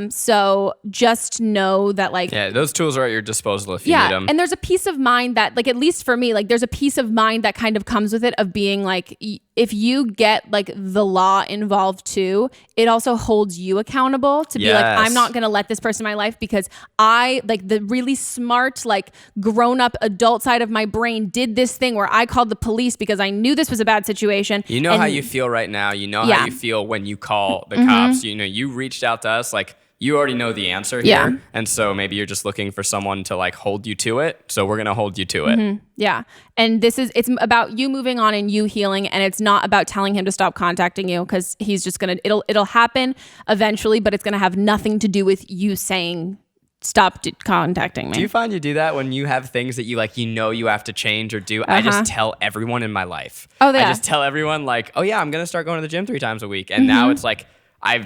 So just know that like, those tools are at your disposal if you need them. And there's a peace of mind that, like, at least for me, like there's a peace of mind that kind of comes with it, of being like, if you get like the law involved too, it also holds you accountable to be like, I'm not going to let this person in my life because I, like, the really smart, like grown up adult side of my brain did this thing where I called the police because I knew this was a bad situation. You know how you feel right now. You know how you feel when you call the cops. You know, you reached out to us, like, you already know the answer here. Yeah. And so maybe you're just looking for someone to like hold you to it. So we're going to hold you to it. Yeah. And it's about you moving on and you healing. And it's not about telling him to stop contacting you, because he's just going to, it'll happen eventually, but it's going to have nothing to do with you saying, stop contacting me. Do you find you do that when you have things that you like, you have to change or do? I just tell everyone in my life. I just tell everyone like, oh yeah, I'm going to start going to the gym 3 times a week. And now it's like,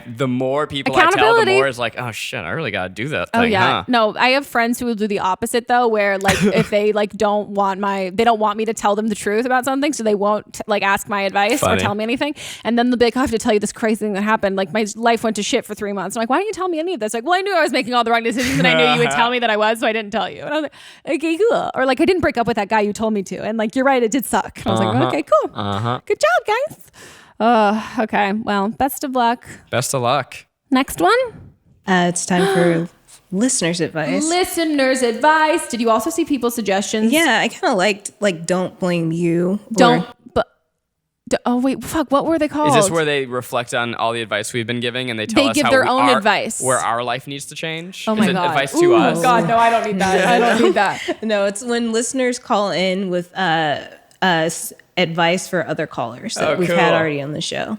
the more people I tell, the more it's like, oh shit, I really got to do that thing. No, I have friends who will do the opposite though, where like if they like they don't want me to tell them the truth about something, so they won't like ask my advice or tell me anything. And then they'll be like, I have to tell you this crazy thing that happened. Like my life went to shit for 3 months. I'm like, why didn't you tell me any of this? Like, well, I knew I was making all the wrong decisions and I knew you would tell me that I was, so I didn't tell you. And I was like, okay, cool. Or like, I didn't break up with that guy you told me to. And like, you're right, it did suck. And I was like, okay, cool. Good job, guys. Okay. Well, best of luck. Best of luck. Next one. It's time for listeners' advice. Listeners' advice. Did you also see people's suggestions? Yeah, I kind of liked like "Don't Blame You." Oh wait, fuck. What were they called? Is this where they reflect on all the advice we've been giving and they tell us give how their own advice, where our life needs to change? Oh my God. Advice to us? God, no, I don't need that. I don't need that. No, it's when listeners call in with advice for other callers that we've had already on the show.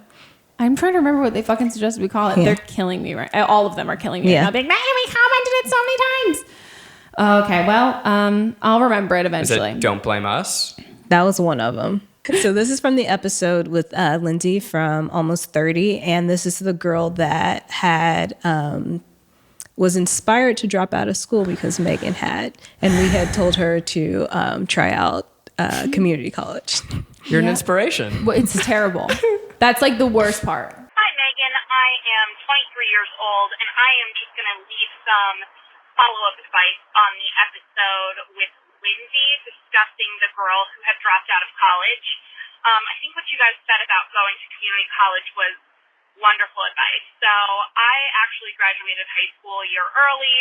I'm trying to remember what they fucking suggested we call it. They're killing me right. All of them are killing me. Right now. Being, man, we commented it so many times. Okay, well, I'll remember it eventually. Is it Don't Blame Us? That was one of them. So this is from the episode with Lindsay from Almost 30, and this is the girl that had was inspired to drop out of school because Meghan had, and we had told her to try out community college. You're an inspiration. Well, it's terrible. That's like the worst part. Hi, Meghan. I am 23 years old, and I am just going to leave some follow-up advice on the episode with Lindsay discussing the girl who had dropped out of college. I think what you guys said about going to community college was wonderful advice. So I actually graduated high school a year early,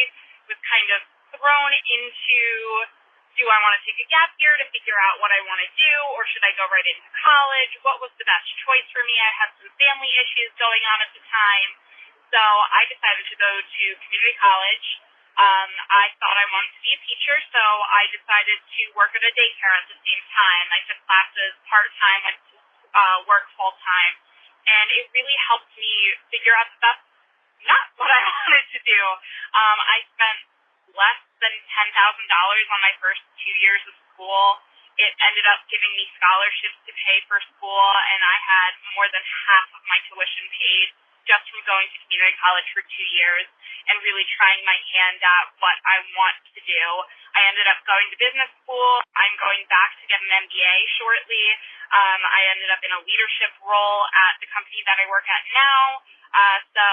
was kind of thrown into, do I want to take a gap year to figure out what I want to do, or should I go right into college? What was the best choice for me? I had some family issues going on at the time, so I decided to go to community college. I thought I wanted to be a teacher, so I decided to work at a daycare at the same time. I took classes part-time, went to work full-time, and it really helped me figure out that that's not what I wanted to do. I spent less than $10,000 on my first 2 years of school. It ended up giving me scholarships to pay for school, and I had more than half of my tuition paid just from going to community college for 2 years and really trying my hand at what I want to do. I ended up going to business school. I'm going back to get an MBA shortly. I ended up in a leadership role at the company that I work at now. So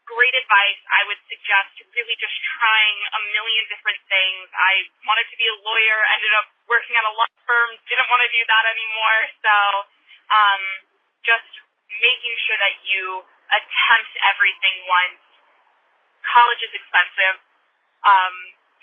great advice. I would suggest really just trying a million different things. I wanted to be a lawyer, ended up working at a law firm, didn't want to do that anymore. So just making sure that you attempt everything once. College is expensive.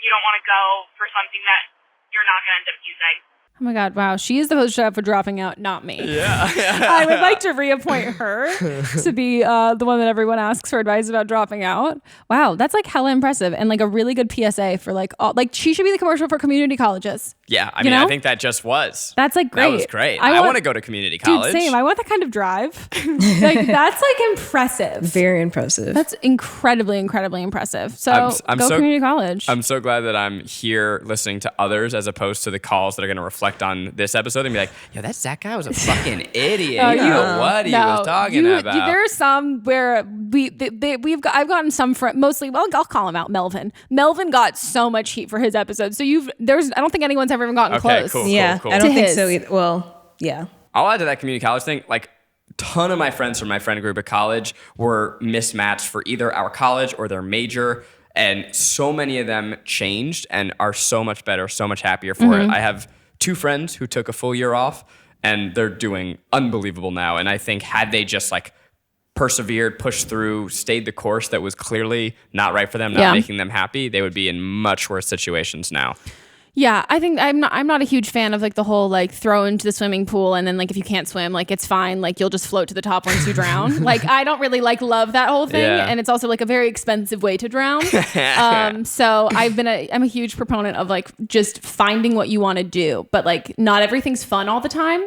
You don't want to go for something that you're not going to end up using. Oh my God, wow. She is the poster for dropping out, not me. Yeah. I would like to reappoint her to be the one that everyone asks for advice about dropping out. Wow, that's like hella impressive and like a really good PSA for like all, like she should be the commercial for community colleges. Yeah, I mean, I think that just was. That's like great. That was great. I want to go to community college. Dude, same. I want that kind of drive. Like that's like impressive. Very impressive. That's incredibly impressive. So I'm go community college. I'm so glad that I'm here listening to others as opposed to the calls that are going to reflect on this episode and be like, yo, that Zach guy was a fucking idiot. You know what he was talking about. There are some where I've gotten some from mostly. Well, I'll call him out. Melvin got so much heat for his episode. So I don't think anyone's ever even gotten close. Cool, yeah, cool. I don't think so either. Well, yeah. I'll add to that community college thing. Like, ton of my friends from my friend group at college were mismatched for either our college or their major. And so many of them changed and are so much better, so much happier for it. I have 2 friends who took a full year off and they're doing unbelievable now. And I think had they just like persevered, pushed through, stayed the course that was clearly not right for them, not making them happy, they would be in much worse situations now. Yeah, I think I'm not a huge fan of like the whole like throw into the swimming pool and then like if you can't swim, like it's fine, like you'll just float to the top once you drown. Like I don't really love that whole thing, and it's also like a very expensive way to drown. So I'm a huge proponent of like just finding what you want to do, but like not everything's fun all the time,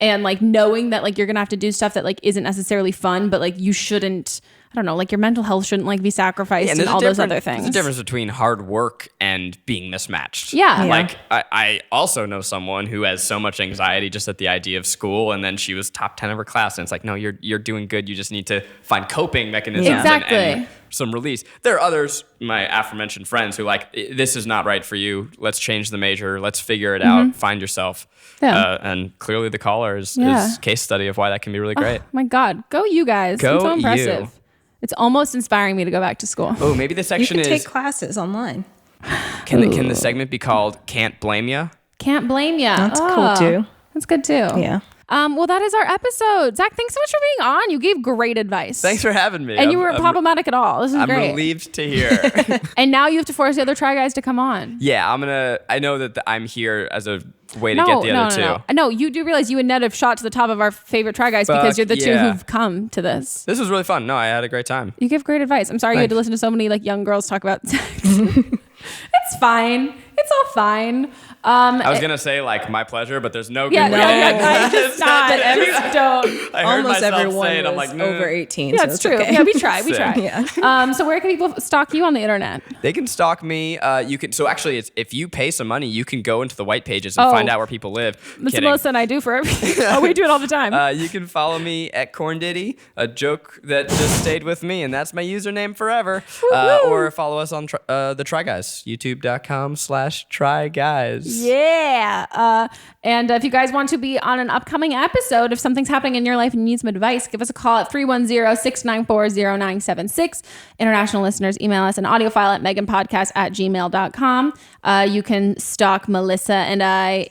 and like knowing that like you're gonna have to do stuff that like isn't necessarily fun, but like you shouldn't. I don't know, like your mental health shouldn't like be sacrificed and all those other things. There's a difference between hard work and being mismatched. Yeah. Like I also know someone who has so much anxiety just at the idea of school, and then she was top 10 of her class, and it's like, no, you're doing good. You just need to find coping mechanisms and some release. There are others, my aforementioned friends, who like, this is not right for you. Let's change the major. Let's figure it out. Find yourself. Yeah. And clearly the caller is case study of why that can be really great. Oh my God. Go you guys. Go so impressive. You. It's almost inspiring me to go back to school. Oh, maybe the section you can take classes online. Can the segment be called Can't Blame Ya? Can't blame ya. That's cool too. That's good too. Yeah. Well, that is our episode. Zach, thanks so much for being on. You gave great advice. Thanks for having me. And you weren't problematic at all. This is great. I'm relieved to hear. And now you have to force the other Try Guys to come on. Yeah, I know that I'm here as a way to get the other two. No, you do realize you and Ned have shot to the top of our favorite Try Guys because you're the two who've come to this. This was really fun. No, I had a great time. You give great advice. I'm sorry you had to listen to so many like young girls talk about sex. It's fine. It's all fine. I was gonna say like my pleasure, but there's no good way. I just not. Don't. I heard almost everyone say it. I'm was like, no. over 18. Yeah, so it's true. Okay. Yeah, we try. Yeah. So where can people stalk you on the internet? They can stalk me. You can. So actually, if you pay some money, you can go into the white pages and find out where people live. That's what Melissa and I do for everything. We do it all the time. You can follow me at Korndiddy, a joke that just stayed with me, and that's my username forever. Or follow us on the Try Guys, youtube.com/Try Guys. Yeah. And if you guys want to be on an upcoming episode, if something's happening in your life and you need some advice, give us a call at 310-694-0976. International listeners, email us an audio file at meghanpodcast@gmail.com. You can stalk Melissa and I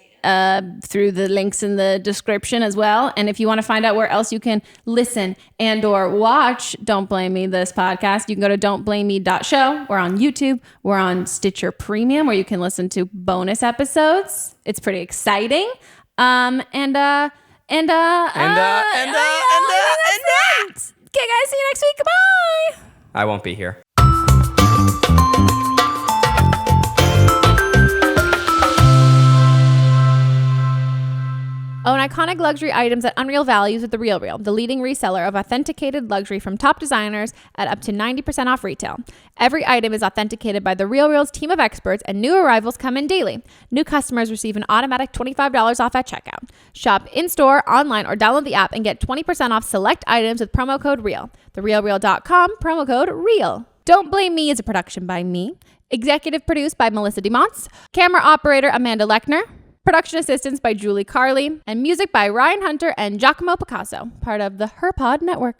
through the links in the description as well. And if you want to find out where else you can listen and or watch Don't Blame Me, this podcast, you can go to don'tblameme.show. We're on YouTube. We're on Stitcher Premium, where you can listen to bonus episodes. It's pretty exciting. Okay, guys, see you next week. Goodbye. I won't be here. Own iconic luxury items at unreal values with The RealReal, the leading reseller of authenticated luxury from top designers at up to 90% off retail. Every item is authenticated by The RealReal's team of experts, and new arrivals come in daily. New customers receive an automatic $25 off at checkout. Shop in-store, online, or download the app and get 20% off select items with promo code REAL. TheRealReal.com, promo code REAL. Don't Blame Me is a production by me. Executive produced by Melissa DeMonts. Camera operator Amanda Lechner. Production assistance by Julie Carley, and music by Ryan Hunter and Giacomo Picasso, part of the HerPod Network.